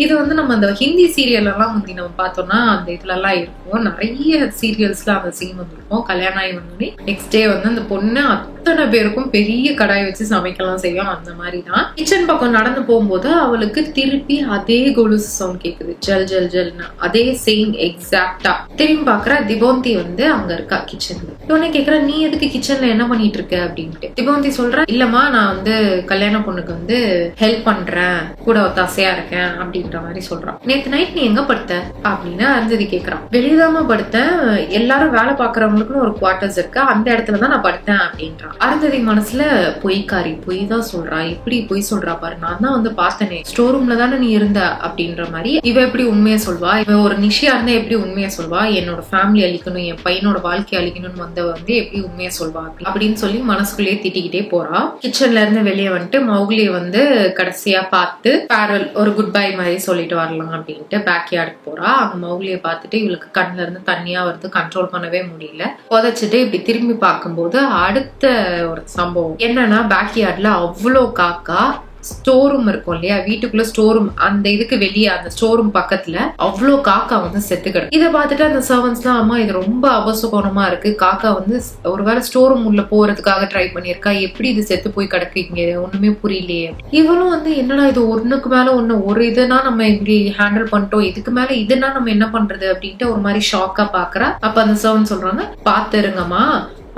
இது வந்து நம்ம அந்த ஹிந்தி சீரியல் எல்லாம் வந்து நம்ம பார்த்தோம்னா அந்த இதுல எல்லாம் இருக்கும். நிறைய சீரியல்ஸ்ல அந்த சீன் வந்துருக்கும். கல்யாணம் ஆகி வந்தோடனே நெக்ஸ்ட் டே வந்து அந்த பொண்ணு அத்தனை பேருக்கும் பெரிய கடாய் வச்சு சமைக்கலாம் செய்யும். அந்த மாதிரிதான் கிச்சன் பக்கம் நடந்து போகும்போது அவளுக்கு திருப்பி அதே கொலுசு சவுண்ட் கேக்குது. ஜல் ஜல் ஜல்னா அதே சேம் எக்ஸாக்டா. திரும்பி பாக்குற திபோந்தி வந்து அங்க இருக்கா கிச்சன்ல. இவனே கேக்குற நீ எதுக்கு கிச்சன்ல என்ன பண்ணிட்டு இருக்க அப்படின்ட்டு. திபோந்தி சொல்ற இல்லம்மா நான் வந்து கல்யாண பொண்ணுக்கு வந்து ஹெல்ப் பண்றேன், கூட ஒத்தாசையா இருக்கேன் அப்படின்ற மாதிரி சொல்றான். நேத்து நைட் நீ எங்க படுத்த அப்படின்னு அருந்ததி கேக்குறான். வெளியதாம படுத்தேன், எல்லாரும் வேலை பாக்குறவங்களுக்குன்னு ஒரு குவார்டர்ஸ் இருக்கு, அந்த இடத்துலதான் நான் படுத்தேன் அப்படின்றான். அருந்ததி மனசுல பொய்க்காரி, பொய் தான் சொல்றா, எப்படி பொய் சொல்றா பாரு, நான் தான் வந்து பார்த்தனே ஸ்டோர் ரூம்ல தானே நீ இருந்த அப்படின்ற மாதிரி. இவ எப்படி உண்மையை சொல்வா, இவ ஒரு நிஷியா இருந்தா எப்படி உண்மையை சொல்வா, என்னோட ஃபேமிலி அழிக்கணும், என் பையனோட வாழ்க்கை அழிக்கணும்னு வந்த வந்து எப்படி உண்மையா சொல்வா அப்படின்னு சொல்லி மனசுக்குள்ளேயே திட்டிக்கிட்டே போறா. கிச்சன்ல இருந்து வெளியே வந்துட்டு மௌக்லியை வந்து கடைசியா பார்த்து பேரல் ஒரு குட் பை மாதிரி சொல்லிட்டு வரலாம் அப்படின்ட்டு பேக் யார்டுக்கு போறா. அங்க மௌக்லியை பார்த்துட்டு இவளுக்கு கண்ணுல இருந்து தண்ணியா வருது, கண்ட்ரோல் பண்ணவே முடியல. புதைச்சிட்டு இப்படி திரும்பி பார்க்கும்போது அடுத்த ஒரு சம்பவம் என்னன்னா, பேக் யார்ட்ல அவ்வளோ காக்கா. ஸ்டோர் ரூம் இருக்கும் இல்லையா, வீட்டுக்குள்ள ஸ்டோர் ரூம், அந்த இதுக்கு வெளியே அந்த ஸ்டோர் ரூம் பக்கத்துல அவ்வளோ காக்கா வந்து செத்து கிடக்கு. இதை பார்த்துட்டு அந்த சர்வன்ஸ் தான் அம்மா இது ரொம்ப அபசகுணமா இருக்கு, காக்கா வந்து ஒருவேளை ஸ்டோர் ரூம் உள்ள போறதுக்காக ட்ரை பண்ணிருக்கா, எப்படி இது செத்து போய் கிடக்கு, இங்க ஒண்ணுமே புரியலையே. இவளும் வந்து என்னடா இது ஒண்ணுக்கு மேல ஒண்ணு, ஒரு இதுனா நம்ம இப்படி ஹேண்டில் பண்ணிட்டோம், இதுக்கு மேல இதுனா நம்ம என்ன பண்றது அப்படின்ட்டு ஒரு மாதிரி ஷாக்கா பாக்குறா. அப்ப அந்த சர்வன் சொல்றாங்க பாத்துருங்கம்மா,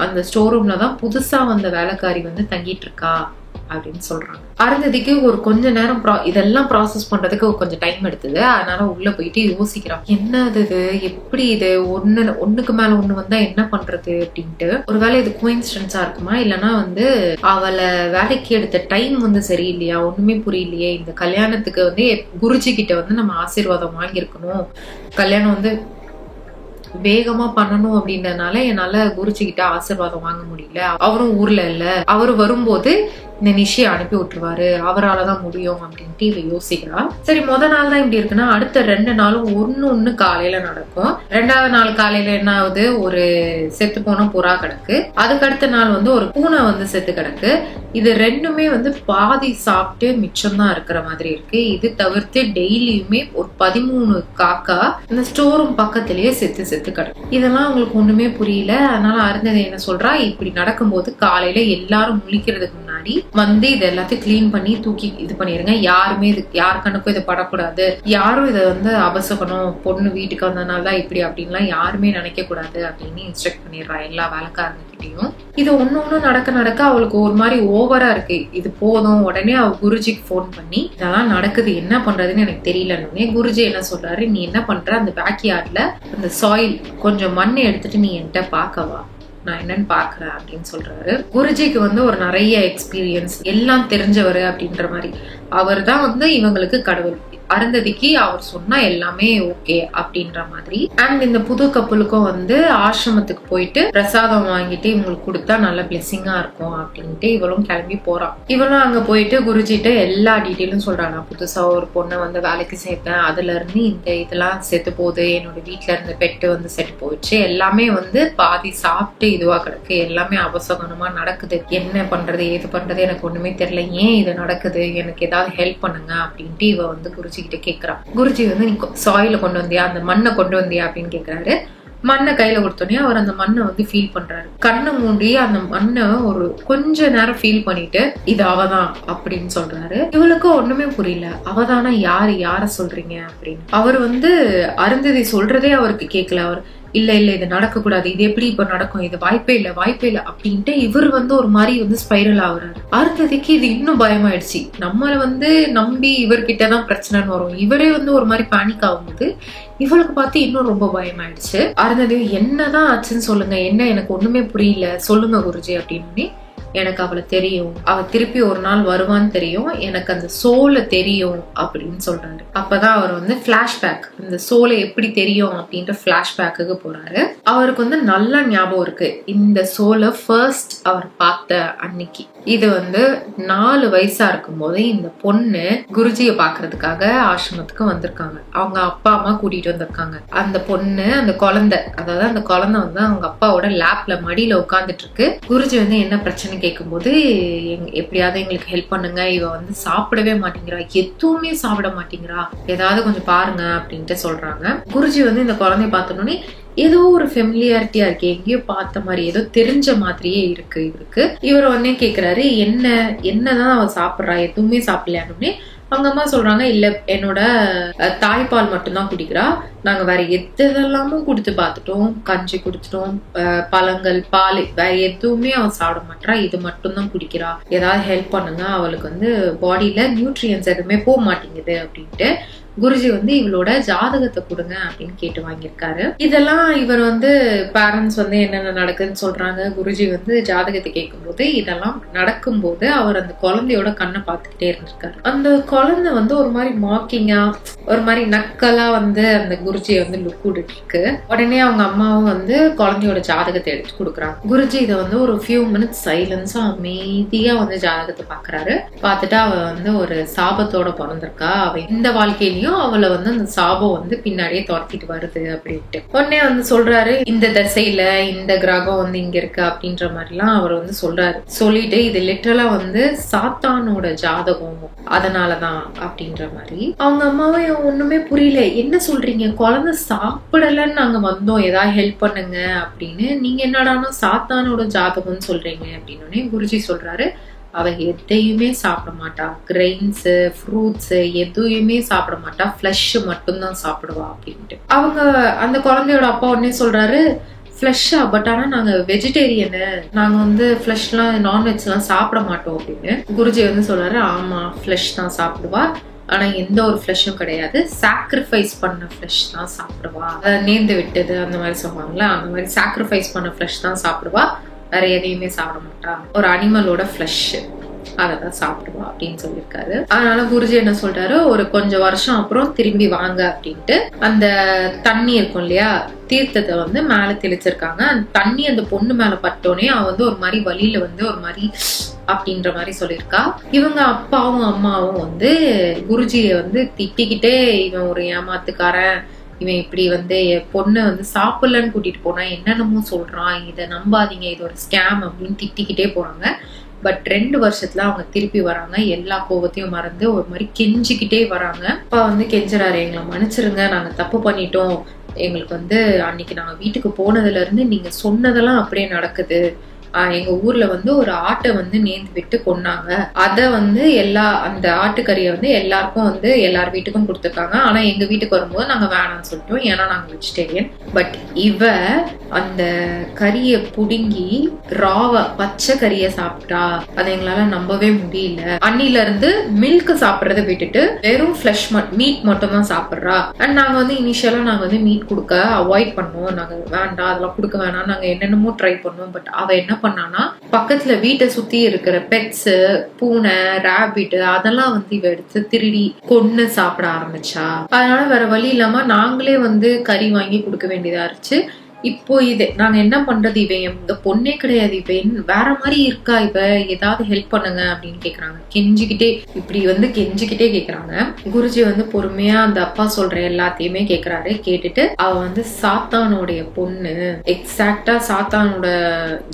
அந்த ஸ்டோர் ரூம்ல தான் புதுசா வந்த வேலைக்காரி வந்து தங்கிட்டு இருக்கா அப்படின்னு சொல்றாங்க. அருந்ததிக்கு ஒரு கொஞ்ச நேரம் இதெல்லாம் ப்ராசஸ் பண்றதுக்கு கொஞ்சம் டைம் எடுத்தது. அதனால உள்ள போயிட்டு யோசிக்கிறான், என்ன இது, எப்படி இது ஒண்ணுக்கு மேல ஒண்ணு வந்தா என்ன பண்றது அப்படின்ட்டு. ஒருவேளை இது கோயின்சிடன்ஸா இருக்குமா, இல்லைன்னா வந்து அவளை வேலைக்கு எடுத்த டைம் வந்து சரியில்லையா, ஒண்ணுமே புரியலையே. இந்த கல்யாணத்துக்கு வந்து குருஜி கிட்ட வந்து நம்ம ஆசீர்வாதம் வாங்கியிருக்கணும், கல்யாணம் வந்து வேகமா பண்ணணும் அப்படின்றதுனால என்னால குருஜி கிட்ட ஆசீர்வாதம் வாங்க முடியல. அவரும் ஊர்ல இல்ல, அவரு வரும்போது இந்த நிஷியை அனுப்பி விட்டுருவாரு, அவராலதான் முடியும் அப்படின்ட்டு இவ யோசிக்கிறா. சரி முத நாள் தான் இப்படி இருக்குன்னா அடுத்த 2 நாளும் ஒண்ணு காலையில நடக்கும். 2வது நாள் காலையில என்ன ஆகுது, ஒரு செத்து போன புறா கிடக்கு. அதுக்கு அடுத்த நாள் வந்து ஒரு பூனை வந்து செத்து கிடக்கு. இது ரெண்டுமே வந்து பாதி சாப்பிட்டு மிச்சம் தான் இருக்கிற மாதிரி இருக்கு. இது தவிர்த்து டெய்லியுமே ஒரு 13 காக்கா இந்த ஸ்டோர் ரூம் பக்கத்திலேயே செத்து கிடக்கு. இதெல்லாம் அவங்களுக்கு ஒண்ணுமே புரியல. அதனால அருந்ததி என்ன சொல்றா, இப்படி நடக்கும்போது காலையில எல்லாரும் முழிக்கிறதுக்கு முன்னாடி வந்து இது எல்லாத்தையும் கிளீன் பண்ணி தூக்கி இது பண்ணிருங்க, யாருமே இது யார் கண்ணுக்கும் இதை படக்கூடாது, யாரும் இதை வந்து அபசகணும், பொண்ணு வீட்டுக்கு வந்ததுனாலதான் இப்படி அப்படின்லாம் யாருமே நினைக்க கூடாது அப்படின்னு இன்ஸ்ட்ரக்ட் பண்ணிடுறா எல்லா வேலைக்காரங்க கிட்டையும். இது ஒண்ணு நடக்க அவளுக்கு ஒரு மாதிரி ஓவரா இருக்கு. இது போதும். உடனே அவ குருஜிக்கு போன் பண்ணி இதெல்லாம் நடக்குது, என்ன பண்றதுன்னு எனக்கு தெரியலன்னு. குருஜி என்ன சொல்றாரு, நீ என்ன பண்ற, அந்த பேக் யார்ட்ல அந்த சாயில் கொஞ்சம் மண்ணை எடுத்துட்டு நீ என்கிட்ட பாக்கவா, நான் என்னன்னு பாக்குறேன் அப்படின்னு சொல்றாரு. குருஜிக்கு வந்து ஒரு நிறைய எக்ஸ்பீரியன்ஸ், எல்லாம் தெரிஞ்சவர் அப்படின்ற மாதிரி. அவர் தான் வந்து இவங்களுக்கு கடவுள். அருந்ததிக்கு அவர் சொன்னா எல்லாமே ஓகே அப்படின்ற மாதிரி. அண்ட் இந்த புது கப்பலுக்கும் வந்து ஆசிரமத்துக்கு போயிட்டு பிரசாதம் வாங்கிட்டு இவங்களுக்கு கொடுத்தா நல்ல பிளெஸிங்கா இருக்கும் அப்படின்ட்டு இவளும் கிளம்பி போறான். இவளும் அங்க போயிட்டு குருஜிட்ட எல்லா டீட்டெயிலும் சொல்றான். நான் புதுசா ஒரு பொண்ணை வந்து வேலைக்கு சேர்த்தேன், அதுல இருந்து இந்த இதெல்லாம் செத்து போகுது, என்னோட வீட்டுல இருந்த பெட்டு வந்து செத்து போயிடுச்சு, எல்லாமே வந்து பாதி சாப்பிட்டு இதுவா கிடக்கு, எல்லாமே அபசகனமா நடக்குது, என்ன பண்றது ஏது பண்றது எனக்கு ஒண்ணுமே தெரியல, ஏன் இது நடக்குது, எனக்கு ஏதாவது ஹெல்ப் பண்ணுங்க அப்படின்ட்டு இவ வந்து குருஜி கிட்ட கேக்குறான். குருஜி வந்து நீ சாயில கொண்டு வந்தியா, அந்த மண்ணை கொண்டு வந்தியா அப்படின்னு கேக்குறாரு. மண்ணை கையில கொடுத்தோடனே அவர் அந்த மண்ணை வந்து ஃபீல் பண்றாரு. கண்ணை மூடி அந்த மண்ணை ஒரு கொஞ்ச நேரம் ஃபீல் பண்ணிட்டு இது அவதான் அப்படின்னு சொல்றாரு. இவளுக்கு ஒண்ணுமே புரியல. அவதானா யார சொல்றீங்க அப்படின்னு. அவர் வந்து அருந்ததி சொல்றதே அவருக்கு கேட்கல. அவர் இல்ல இது நடக்க கூடாது, இது எப்படி இப்ப நடக்கும், இது வாய்ப்பே இல்ல அப்படின்ட்டு இவர் வந்து ஒரு மாதிரி வந்து ஸ்பைரல் ஆகுறாரு. அருந்ததிக்கு இது இன்னும் பயமாயிடுச்சு. நம்மள வந்து நம்பி இவர்கிட்டதான் பிரச்சனைன்னு வரும். இவரே வந்து ஒரு மாதிரி பேனிக் ஆகும்போது இவளுக்கு பார்த்து இன்னும் ரொம்ப பயமாயிடுச்சு. அருந்ததி என்னதான் ஆச்சுன்னு சொல்லுங்க, என்ன எனக்கு ஒண்ணுமே புரியல, சொல்லுங்க குருஜி அப்படின்னு. எனக்கு அவளை தெரியும், அவ திருப்பி ஒரு நாள் வருவான்னு தெரியும், எனக்கு அந்த சோலை தெரியும் அப்படின்னு சொல்றாரு. அப்பதான் அவர் வந்து பிளாஷ்பேக், இந்த சோலை எப்படி தெரியும் அப்படின்ற பிளாஷ்பேக்கு போறாரு. அவருக்கு வந்து நல்ல ஞாபகம் இருக்கு இந்த சோலை ஃபர்ஸ்ட் அவர் பார்த்த அன்னைக்கு. இது வந்து 4 வயசா இருக்கும் போது இந்த பொண்ணு குருஜியை பாக்குறதுக்காக ஆசிரமத்துக்கு வந்திருக்காங்க. அவங்க அப்பா அம்மா கூட்டிட்டு வந்திருக்காங்க. அந்த பொண்ணு, அந்த குழந்தை, அதாவது அந்த குழந்தை வந்து அவங்க அப்பாவோட லேப்ல மடியில உட்காந்துட்டு இருக்கு. குருஜி வந்து என்ன பிரச்சனை கேட்கும்போது எப்படியாவது எங்களுக்கு ஹெல்ப் பண்ணுங்க, இவ வந்து சாப்பிடவே மாட்டேங்கிறா, எதுவுமே சாப்பிட மாட்டேங்கிறா, ஏதாவது கொஞ்சம் பாருங்க அப்படின்ட்டு சொல்றாங்க. குருஜி வந்து இந்த குழந்தைய பார்த்தோன்னே ஏதோ ஒரு ஃபெமிலியாரிட்டியா இருக்கு, எங்கேயோ பார்த்த மாதிரி, ஏதோ தெரிஞ்ச மாதிரியே இருக்கு இவருக்கு. இவர் உடனே கேக்குறாரு என்னதான் அவ சாப்பிட்றா, எதுவுமே சாப்பிடலையானே. அவங்க அம்மா சொல்றாங்க இல்ல என்னோட தாய்ப்பால் மட்டும்தான் குடிக்கிறா, நாங்க வேற எதெல்லாமும் கொடுத்து பார்த்துட்டோம், கஞ்சி குடிச்சிட்டோம், பழங்கள், பால், வேற எதுவுமே அவன் சாப்பிட மாட்டா, இது மட்டும்தான் குடிக்கிறா, ஏதாவது ஹெல்ப் பண்ணுங்க, அவளுக்கு வந்து பாடியில நியூட்ரியன்ஸ் எதுவுமே போக மாட்டேங்குது அப்படின்ட்டு குருஜி வந்து இவளோட ஜாதகத்தை கொடுங்க அப்படின்னு கேட்டு வாங்கியிருக்காரு. இதெல்லாம் இவர் வந்து பேரண்ட்ஸ் வந்து என்னென்ன நடக்குதுன்னு சொல்றாங்க. குருஜி வந்து ஜாதகத்தை கேட்கும் போது இதெல்லாம் நடக்கும்போது அவர் அந்த குழந்தையோட கண்ணை பார்த்துக்கிட்டே இருந்திருக்காரு. அந்த குழந்தை வந்து ஒரு மாதிரி மாக்கிங்கா, ஒரு மாதிரி நக்கலா வந்து அந்த குருஜியை வந்து லுக் கொடுத்து இருக்கு. உடனே அவங்க அம்மாவும் வந்து குழந்தையோட ஜாதகத்தை எடுத்து கொடுக்குறாங்க. குருஜி இதை வந்து ஒரு ஃபியூ மினிட்ஸ் சைலன்ஸா அமைதியா வந்து ஜாதகத்தை பாக்குறாரு. பார்த்துட்டு அவ வந்து ஒரு சாபத்தோட பிறந்திருக்கா, அவ இந்த வாழ்க்கையிலயும் அவளை வந்து அந்த சாபம் வந்து பின்னாடியே துரத்திட்டு வருது அப்படின்ட்டு உடனே வந்து சொல்றாரு. இந்த திசையில இந்த கிரகம் வந்து இங்க இருக்கு அப்படின்ற மாதிரி எல்லாம் அவர் வந்து சொல்றாரு. சொல்லிட்டு இது லிட்டரலா வந்து சாத்தானோட ஜாதகம், அதனாலதான் அப்படின்ற மாதிரி. அவங்க அம்மாவை ஒண்ணுமே புரியல, என்ன சொல்றீங்க, குழந்தை சாப்பிடலன்னு நாங்க வந்தோம், ஏதாவது ஹெல்ப் பண்ணுங்க அப்படின்னு, நீங்க என்னடானா சாத்தானோட ஜாதகம்னு சொல்றீங்க அப்படின்னு. குருஜி சொல்றாரு அவ எதையுமே சாப்பிட மாட்டா, கிரெயின்ஸ், ஃப்ரூட்ஸ் எதுவுமே சாப்பிட மாட்டா, ஃபிளஷ் மட்டும்தான் சாப்பிடுவா அப்படின்ட்டு. அவங்க அந்த குழந்தையோட அப்பா உடனே சொல்றாரு ஃபிளஷ்ஷா, பட் ஆனா நாங்க வெஜிடேரியனு, நாங்க வந்து ஃபிளஷ்லாம் நான்வெஜ் எல்லாம் சாப்பிட மாட்டோம் அப்படின்னு. குருஜி வந்து சொல்றாரு ஆமா ஃபிளஷ் தான் சாப்பிடுவா, ஆனா எந்த ஒரு ஃபிளஷும் கிடையாது, சாக்ரிஃபைஸ் பண்ண ஃபிளஷ் தான் சாப்பிடுவா, நேர்ந்து விட்டது அந்த மாதிரி சொல்லுவாங்களா, அந்த மாதிரி சாக்ரிஃபைஸ் பண்ண ஃபிளஷ் தான் சாப்பிடுவா, வேற எதையுமே சாப்பிட மாட்டா, ஒரு அனிமலோட ஃபிளஷ் அததான் சாப்பிடுவா அப்படின்னு சொல்லியிருக்காரு. அதனால குருஜி என்ன சொல்றாரு, ஒரு கொஞ்சம் வருஷம் அப்புறம் திரும்பி வாங்க அப்படின்ட்டு அந்த தண்ணி இருக்கும் இல்லையா, தீர்த்தத்தை வந்து மேல தெளிச்சிருக்காங்க. அந்த தண்ணி அந்த பொண்ணு மேல பட்டோனே அவ வந்து ஒரு மாதிரி வழியில வந்து ஒரு மாதிரி அப்படின்ற மாதிரி சொல்லியிருக்கா. இவங்க அப்பாவும் அம்மாவும் வந்து குருஜியை வந்து திட்டிக்கிட்டே, இவன் ஒரு ஏமாத்துக்காரன், இவன் இப்படி வந்து பொண்ணை வந்து சாப்பிடலன்னு கூட்டிட்டு போனா என்னென்னமோ சொல்றான், இதை நம்பாதீங்க, இது ஒரு ஸ்கேம் அப்படின்னு திட்டிக்கிட்டே போறாங்க. பட் 2 வருஷத்துல அவங்க திருப்பி வராங்க, எல்லா கோபத்தையும் மறந்து ஒரு மாதிரி கெஞ்சிக்கிட்டே வராங்க. அப்பா வந்து கெஞ்சுறாரு, எங்களை மன்னிச்சிருங்க, நாங்க தப்பு பண்ணிட்டோம், எங்களுக்கு வந்து அன்னைக்கு நாங்க வீட்டுக்கு போனதுல இருந்து நீங்க சொன்னதெல்லாம் அப்படியே நடக்குது, எங்க ஊர்ல வந்து ஒரு ஆட்டை வந்து நேர்ந்து விட்டு கொன்னாங்க, அத வந்து அந்த ஆட்டுக்கறியை வந்து எல்லாருக்கும் வந்து எல்லார் வீட்டுக்கும் கொடுத்துருக்காங்க, ஆனா எங்க வீட்டுக்கு வரும்போது நாங்க வேணாம்னு சொல்லிட்டோம், ஏன்னா நாங்க வெஜிடேரியன். பட் இவ அந்த கறியை புடுங்கி ராவ பச்சை கறியை சாப்பிட்டா, அதை எங்களால நம்பவே முடியல, அன்னில இருந்து மில்க் சாப்பிடறத விட்டுட்டு வெறும் ஃபிளஷ் மீட் மட்டும் தான் சாப்பிடுறா. அண்ட் நாங்க வந்து இனிஷியலா நாங்க வந்து மீட் கொடுக்க அவாய்ட் பண்ணோம், நாங்க வேண்டாம் அதெல்லாம் கொடுக்க வேணாம், நாங்க என்னென்னமோ ட்ரை பண்ணோம். பட் அவ என்ன பண்ணானா, பக்கத்துல வீட்டை சுத்தி இருக்கிற பெட்ஸ், பூனை, ராபிட் அதெல்லாம் வந்து இவ எடுத்து திருடி கொன்னு சாப்பிட ஆரம்பிச்சா. அதனால வேற வழி இல்லாம நாங்களே வந்து கறி வாங்கி கொடுக்க வேண்டியதா இருந்துச்சு. இப்போ இது நாங்க என்ன பண்றது, இவன் இந்த பொண்ணே கிடையாது, இவன் வேற மாதிரி இருக்கா, இவ ஏதாவது ஹெல்ப் பண்ணுங்க அப்படின்னு கேக்குறாங்க. கெஞ்சிக்கிட்டே கேக்குறாங்க. குருஜி வந்து பொறுமையா அந்த அப்பா சொல்ற எல்லாத்தையுமே கேக்குறாரு. கேட்டுட்டு அவ வந்து சாத்தானோடைய பொண்ணு, எக்ஸாக்டா சாத்தானோட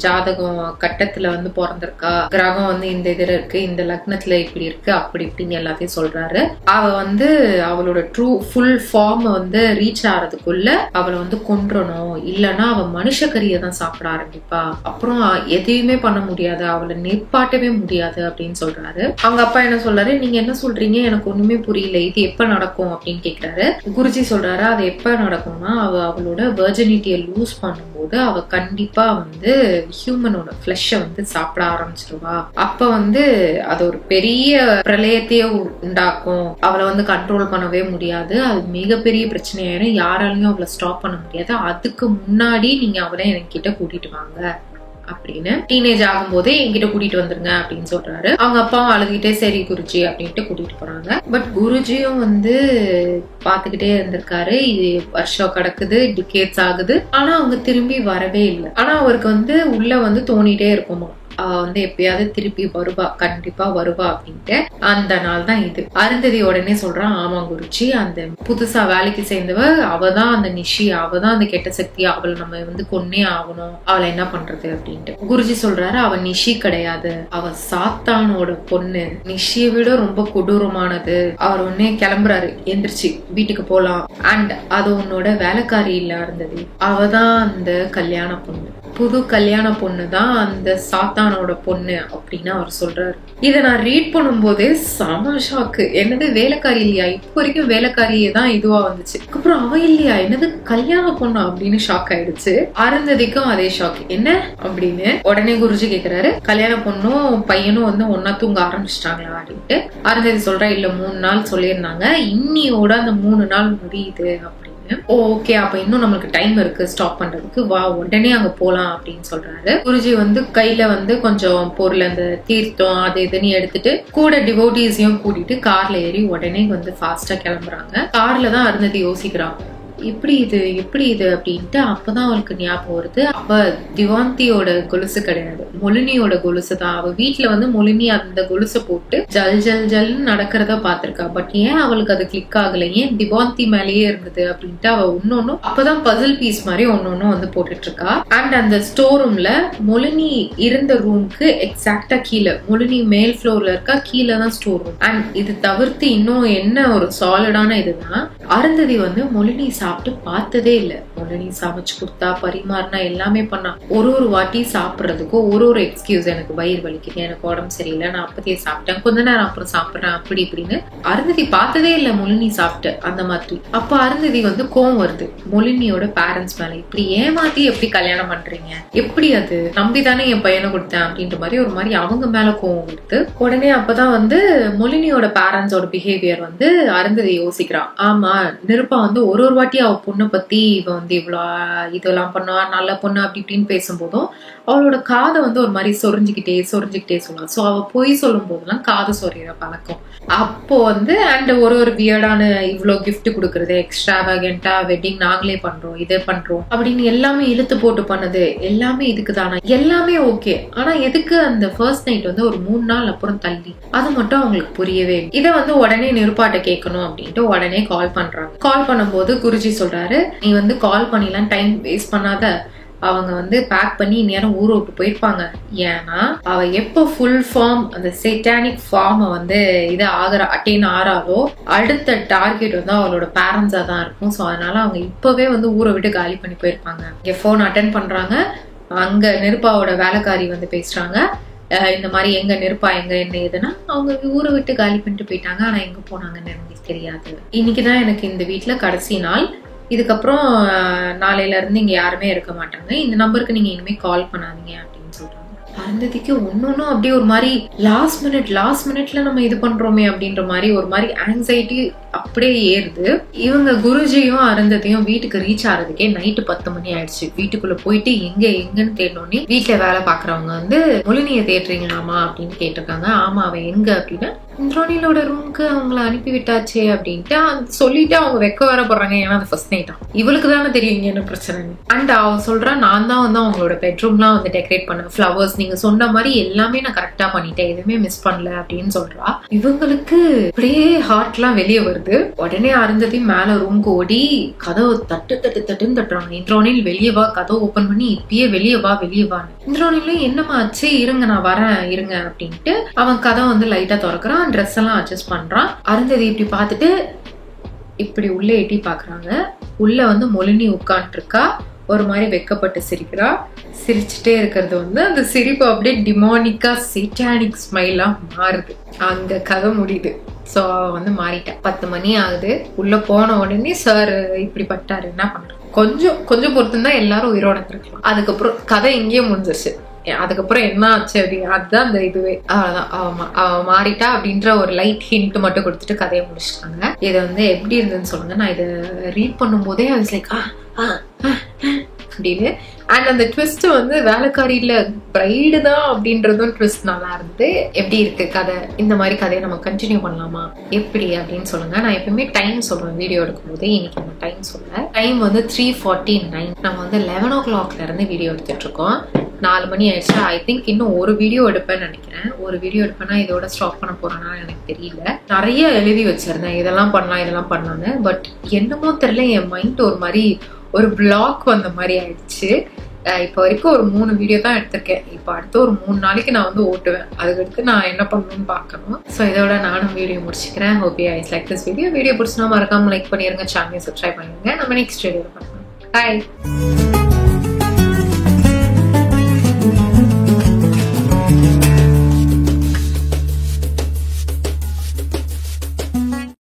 ஜாதகம் கட்டத்துல வந்து பிறந்திருக்கா, கிரகம் வந்து இந்த இதுல இருக்கு, இந்த லக்னத்துல இப்படி இருக்கு, அப்படி இப்படின்னு எல்லாத்தையும் சொல்றாரு. அவ வந்து அவளோட ட்ரூ ஃபுல் ஃபார்ம் வந்து ரீச் ஆறதுக்குள்ள அவளை வந்து கொன்றணும், இல்ல இல்லன்னா அவ மனுஷக்கறியை தான் சாப்பிட ஆரம்பிப்பா, அப்புறம் எதையுமே பண்ண முடியாது, அவளை நிப்பாட்டவே முடியாது அப்படின்னு சொல்றாரு. அவங்க அப்பா என்ன சொல்றாரு, நீங்க என்ன சொல்றீங்க, எனக்கு ஒண்ணுமே புரியல, இது எப்ப நடக்கும் அப்படின்னு கேக்குறாரு. குருஜி சொல்றாரு, அது எப்ப நடக்கும்னா அவளோட வெர்ஜினிட்டியை லூஸ் பண்ணும்போது அவ கண்டிப்பா வந்து ஹியூமனோட ஃபிளஷ வந்து சாப்பிட ஆரம்பிச்சிருவா. அப்ப வந்து அது ஒரு பெரிய பிரளயத்தையே உண்டாக்கும், அவளை வந்து கண்ட்ரோல் பண்ணவே முடியாது, அது மிகப்பெரிய பிரச்சனையாயிரும், யாராலையும் அவளை ஸ்டாப் பண்ண முடியாது, அதுக்கு முன்னாடி நீங்க அவளை என்கிட்ட கூட்டிட்டு வாங்க அப்படின்னு, டீனேஜ் ஆகும் போதே என்கிட்ட கூட்டிட்டு வந்துருங்க அப்படின்னு சொல்றாரு. அவங்க அப்பாவும் அழுகிட்டே சரி குருஜி அப்படின்ட்டு கூட்டிட்டு போறாங்க. பட் குருஜியும் வந்து பாத்துக்கிட்டே இருந்திருக்காரு. இது வருஷம் கிடக்குது, டிகேட்ஸ் ஆகுது, ஆனா அவங்க திரும்பி வரவே இல்லை. ஆனா அவருக்கு வந்து உள்ள வந்து தோணிட்டே இருக்குமா, வந்து எப்பயாவது திருப்பி வருவா, கண்டிப்பா வருவா அப்படின்ட்டு. அந்த நாள் தான் இது. அருந்ததி உடனே சொல்றான், ஆமா குருஜி, அந்த புதுசா வேலைக்கு சேர்ந்தவ அவதான் அந்த நிஷி, அவதான் அந்த கெட்ட சக்தி, அவளை நம்ம வந்து கொன்னே ஆகணும், அவளை என்ன பண்றது அப்படின்ட்டு. குருஜி சொல்றாரு, அவ நிஷி கிடையாது, அவ சாத்தானோட பொண்ணு, நிஷியை விட ரொம்ப கொடூரமானது. அவர் உடனே கிளம்புறாரு, எந்திரிச்சு வீட்டுக்கு போலாம், அண்ட் அது உன்னோட வேலைக்காரி இல்ல அருந்ததி, அவதான் அந்த கல்யாண பொண்ணு, புது கல்யாண பொண்ணு தான் அந்த சாத்தானோட பொண்ணு அப்படின்னு அவர் சொல்றாரு. இதை நான் ரீட் பண்ணும் போதே செம ஷாக்கு. என்னது வேலைக்காரி இல்லையா, இப்போ வரைக்கும் வேலைக்காரியே தான் இதுவா வந்துச்சு, அப்புறம் அவ இல்லையா, என்னது கல்யாண பொண்ணா அப்படின்னு ஷாக் ஆயிடுச்சு. அருந்ததிக்கும் அதே ஷாக், என்ன அப்படின்னு. உடனே குருஜி கேக்குறாரு, கல்யாண பொண்ணும் பையனும் வந்து ஒன்னா தூங்க ஆரம்பிச்சிட்டாங்களா அப்படின்ட்டு. அருந்ததி சொல்றா, இல்ல 3 நாள் சொல்லியிருந்தாங்க, இன்னியோட அந்த 3 நாள் முடியுது அப்படின்னு. ஓகே, அப்ப இன்னும் நம்மளுக்கு டைம் இருக்கு ஸ்டாப் பண்றதுக்கு, வா உடனே அங்க போலாம் அப்படின்னு சொல்றாரு. குருஜி வந்து கையில வந்து கொஞ்சம் பொருள், அந்த தீர்த்தம் அது இதுன்னு எடுத்துட்டு கூட டிவோட்டீஸையும் கூட்டிட்டு கார்ல ஏறி உடனே வந்து ஃபாஸ்டா கிளம்புறாங்க. கார்ல தான் அருந்ததி யோசிக்கிறான், எப்படி இது அப்படின்ட்டு. அப்பதான் அவளுக்கு ஞாபகம் வருது, அவ திவாந்தியோட கொலுசு கிடையாது, மொலினியோட கொலுசு தான். அவ வீட்டுல வந்து மொலினி அந்த கொலுசை போட்டு ஜல் ஜல் ஜல்னு நடக்கிறத பாத்திருக்கா. பட் ஏன் அவளுக்கு அது கிளிக் ஆகல, ஏன் திவாந்தி மேலேயே இருந்தது அப்படின்ட்டு அவ ஒன்னொன்னும் அப்பதான் பசில் பீஸ் மாதிரி ஒன்னொன்னும் வந்து போட்டுட்டு இருக்கா. அண்ட் அந்த ஸ்டோர் ரூம்ல மொலினி இருந்த ரூம்க்கு எக்ஸாக்டா கீழே, மொலினி மேல் ஃப்ளோர்ல இருக்கா, கீழே தான் ஸ்டோர் ரூம். அண்ட் இது தவிர்த்து இன்னும் என்ன ஒரு சாலிடான இதுதான், அருந்ததி வந்து மொலினி சாப்பிட்டு பார்த்ததே இல்ல. மொலினி சமைச்சு கொடுத்தா, பரிமாறினா, எல்லாமே பண்ணா. ஒரு வாட்டி சாப்பிடுறதுக்கும் ஒரு எக்ஸ்கியூஸ், எனக்கு வயிறு வலிக்குது, எனக்கு உடம்பு சரியில்லை, நான் அப்பதே சாப்பிட்டேன், கொஞ்ச நேரம் அப்புறம் சாப்பிடுறேன் அப்படி இப்படின்னு. அருந்ததி பார்த்ததே இல்ல மொலினி சாப்பிட்டு அந்த மாதிரி. அப்ப அருந்ததி வந்து கோவம் வருது மொலினியோட பேரண்ட்ஸ் மேல, இப்படி ஏமாத்தி எப்படி கல்யாணம் பண்றீங்க, எப்படி அது நம்பிதானே என் பையனை கொடுத்தேன் அப்படின்ற மாதிரி ஒரு மாதிரி அவங்க மேல கோவம் வருது. உடனே அப்பதான் வந்து மொலினியோட பேரண்ட்ஸோட பிஹேவியர் வந்து அருந்ததி யோசிக்கிறான். ஆமா, நிருப்பா வந்து ஒரு வாட்டி அவ பொண்ணை பத்தி இவ வந்து இவ்வளவு இதெல்லாம் பண்ணுவா, நல்ல பொண்ணு அப்படி இப்படின்னு பேசும்போதும் அவளோட காதை வந்து ஒரு மாதிரி சொரிஞ்சுக்கிட்டே சொல்லுவா. சோ அவ பொய் சொல்லும் போதுலாம் காது சொறிகிற பழக்கம். அப்போ வந்து அண்ட் ஒரு வியர்டான இவ்வளவு கிஃப்ட் கொடுக்கறது, எக்ஸ்ட்ராவேகண்டா வெட்டிங் நாங்களே பண்றோம், இதை பண்றோம் அப்படின்னு எல்லாமே இழுத்து போட்டு பண்ணது எல்லாமே இதுக்கு தானே, எல்லாமே ஓகே. ஆனா எதுக்கு அந்த ஃபர்ஸ்ட் நைட் வந்து ஒரு 3 நாள் அப்புறம் தள்ளி, அது மட்டும் அவங்களுக்கு புரியவே. இதை வந்து உடனே நிருப்பாட்ட கேட்கணும் அப்படின்ட்டு உடனே கால் பண்றாங்க. கால் பண்ணும்போது குருஜி சொல்றாரு, நீ வந்து கால் பண்ணிலாம் டைம் வேஸ்ட் பண்ணாத, அவங்க வந்து பேக் பண்ணி நேரம் ஊரை விட்டு போயிருப்பாங்க. ஏன்னா அவ எப்போ ஃபுல் ஃபார்ம், அந்த சேட்டானிக் ஃபார்மை வந்து இது அட்டைன் ஆறாலோ அடுத்த டார்கெட் வந்து அவளோட பேரண்ட்ஸா தான் இருக்கும். ஸோ அதனால அவங்க இப்பவே வந்து ஊரை விட்டு காலி பண்ணி போயிருப்பாங்க. இங்க ஃபோன் அட்டென்ட் பண்றாங்க, அங்க நெருப்பாவோட வேலைக்காரி வந்து பேசுறாங்க, இந்த மாதிரி எங்க நெருப்பா எங்க என்ன ஏதுன்னா அவங்க ஊரை விட்டு காலி பண்ணிட்டு போயிட்டாங்க, ஆனா எங்க போனாங்கன்னு எனக்கு தெரியாது. இன்னைக்குதான் எனக்கு இந்த வீட்டுல கடைசி நாள், இதுக்கப்புறம் நாளையில இருந்து இங்க யாருமே இருக்க மாட்டாங்க, இந்த நம்பருக்கு நீங்க இனிமே கால் பண்ணாதீங்க அப்படின்னு சொல்றாங்க. அருந்ததிக்கு ஒன்னொன்னும் அப்படியே ஒரு மாதிரி லாஸ்ட் மினிட்ல நம்ம இது பண்றோமே அப்படின்ற மாதிரி ஒரு மாதிரி ஆங்ஸைட்டி அப்படியே ஏறுது. இவங்க குருஜியும் அருந்ததியும் வீட்டுக்கு ரீச் ஆறதுக்கே நைட்டு 10 மணி ஆயிடுச்சு. வீட்டுக்குள்ள போயிட்டு எங்கன்னு தேடணும்னே வீட்டுல வேலை பாக்குறவங்க வந்து மொலினியை தேடுறீங்களாமா அப்படின்னு கேட்டிருக்காங்க. ஆமா, அவன் எங்க அப்படின்னா இந்திராணியோட ரூமுக்கு அவங்கள அனுப்பி விட்டாச்சே அப்படின்ட்டு சொல்லிட்டு அவங்க வெக்க வர போறாங்க. ஏன்னா அது ஃபர்ஸ்ட் நைட்டா, இவளுக்கு தானே தெரியும் என்ன பிரச்சனை. அண்ட் அவ சொல்றா, நான் தான் வந்து அவங்களோட பெட்ரூம்லாம் வந்து டெக்கரேட் பண்ண, ஃபிளவர்ஸ் நீங்க சொன்ன மாதிரி எல்லாமே நான் கரெக்டா பண்ணிட்டேன், எதுவுமே மிஸ் பண்ணல அப்படின்னு சொல்றா. இவங்களுக்கு அப்படியே ஹார்ட்லாம் வெளியே வருது. உடனே அருந்ததி மேல ரூம்க்கு ஓடி கதவை தட்டுன்னு தட்டுறாங்க. இந்திராணில் வெளியே வா, கதவை ஓபன் பண்ணி இப்பயே வெளியே வான்னு. இந்திராணிலும் என்னமா ஆச்சு, இருங்க நான் வரேன் இருங்க அப்படின்ட்டு அவன் கதவை வந்து லைட்டா திறக்கிறான், ட்ரெஸ் எல்லாம் அட்ஜஸ்ட் பண்றான். அருந்ததி இப்படி பார்த்துட்டு இப்படி உள்ள எட்டி பாக்குறாங்க. உள்ள வந்து மொலினி உட்காந்துட்டு இருக்கா, ஒரு மாதிரி வெக்கப்பட்டு சிரிக்கிறா. சிரிச்சுட்டே இருக்கிறது வந்து அந்த சிரிப்பு அப்படியே டிமானிக்கா சேட்டானிக் ஸ்மைலா மாறுது. அங்க கதை முடியுது. ஸோ வந்து மாறிட்டேன். 10 மணி ஆகுது. உள்ள போன உடனே சார் இப்படி பட்டாரு, என்ன பண்றோம், கொஞ்சம் பொறுத்துதான் எல்லாரும் உயிரோட இருக்கலாம். அதுக்கப்புறம் கதை எங்கேயே முடிஞ்சிருச்சு. அதுக்கப்புறம் என்ன ஆச்சு அப்படின்னு அதுதான் அந்த இதுவே. அவ்வளவுதான், அவ மாறிட்டா அப்படின்ற ஒரு லைட் ஹிண்ட் மட்டும் கொடுத்துட்டு கதையை முடிச்சிட்டாங்க. இதை வந்து எப்படி இருந்ததுன்னு சொல்லுங்க. நான் இதை ரீட் பண்ணும் போதே அது லைக் அப்படின்னு. அண்ட் அந்த ட்விஸ்ட் வந்து வேலைக்காரியில பிரைடு தான் அப்படின்றதும் ட்விஸ்ட் நல்லா இருந்தது. எப்படி இருக்கு கதை? இந்த மாதிரி கதையை நம்ம கண்டினியூ பண்ணலாமா எப்படி அப்படின்னு சொல்லுங்க. நான் எப்பவுமே டைம் சொல்றேன் வீடியோ எடுக்கும் போதே. இன்னைக்கு நம்ம டைம் சொல்ல, டைம் வந்து 3:49. நம்ம வந்து 11 o'clockல இருந்து வீடியோ எடுத்துட்டு இருக்கோம். 4 மணி ஆயிடுச்சு. ஐ திங்க் இன்னும் ஒரு வீடியோ எடுப்பேன்னு நினைக்கிறேன். ஒரு வீடியோ எடுப்பேன்னா இதோட ஸ்டாப் பண்ண போறேன்னா எனக்கு தெரியல. நிறைய எழுதி வச்சிருந்தேன், இதெல்லாம் பண்ணலாம் இதெல்லாம் பண்ணலான்னு. பட் என்னமோ தெரியல, என் மைண்ட் ஒரு மாதிரி ஒரு பிளாக் வந்த மாதிரி ஆயிடுச்சு. இப்போ வரைக்கும் ஒரு 3 வீடியோ தான் எடுத்திருக்கேன். இப்போ அடுத்து ஒரு 3 நாளைக்கு நான் வந்து ஓட்டுவேன். அதுக்கடுத்து நான் என்ன பண்ணணும்னு பார்க்கணும். ஸோ இதோட நானும் வீடியோ முடிச்சுக்கிறேன். Hope you guys like this video பிடிச்சினா மறக்காம லைக் பண்ணிருங்க, சேனலை சப்ஸ்கிரைப் பண்ணிருங்க. நம்ம நெக்ஸ்ட் வீடியோவில் பார்க்கலாம். பாய்.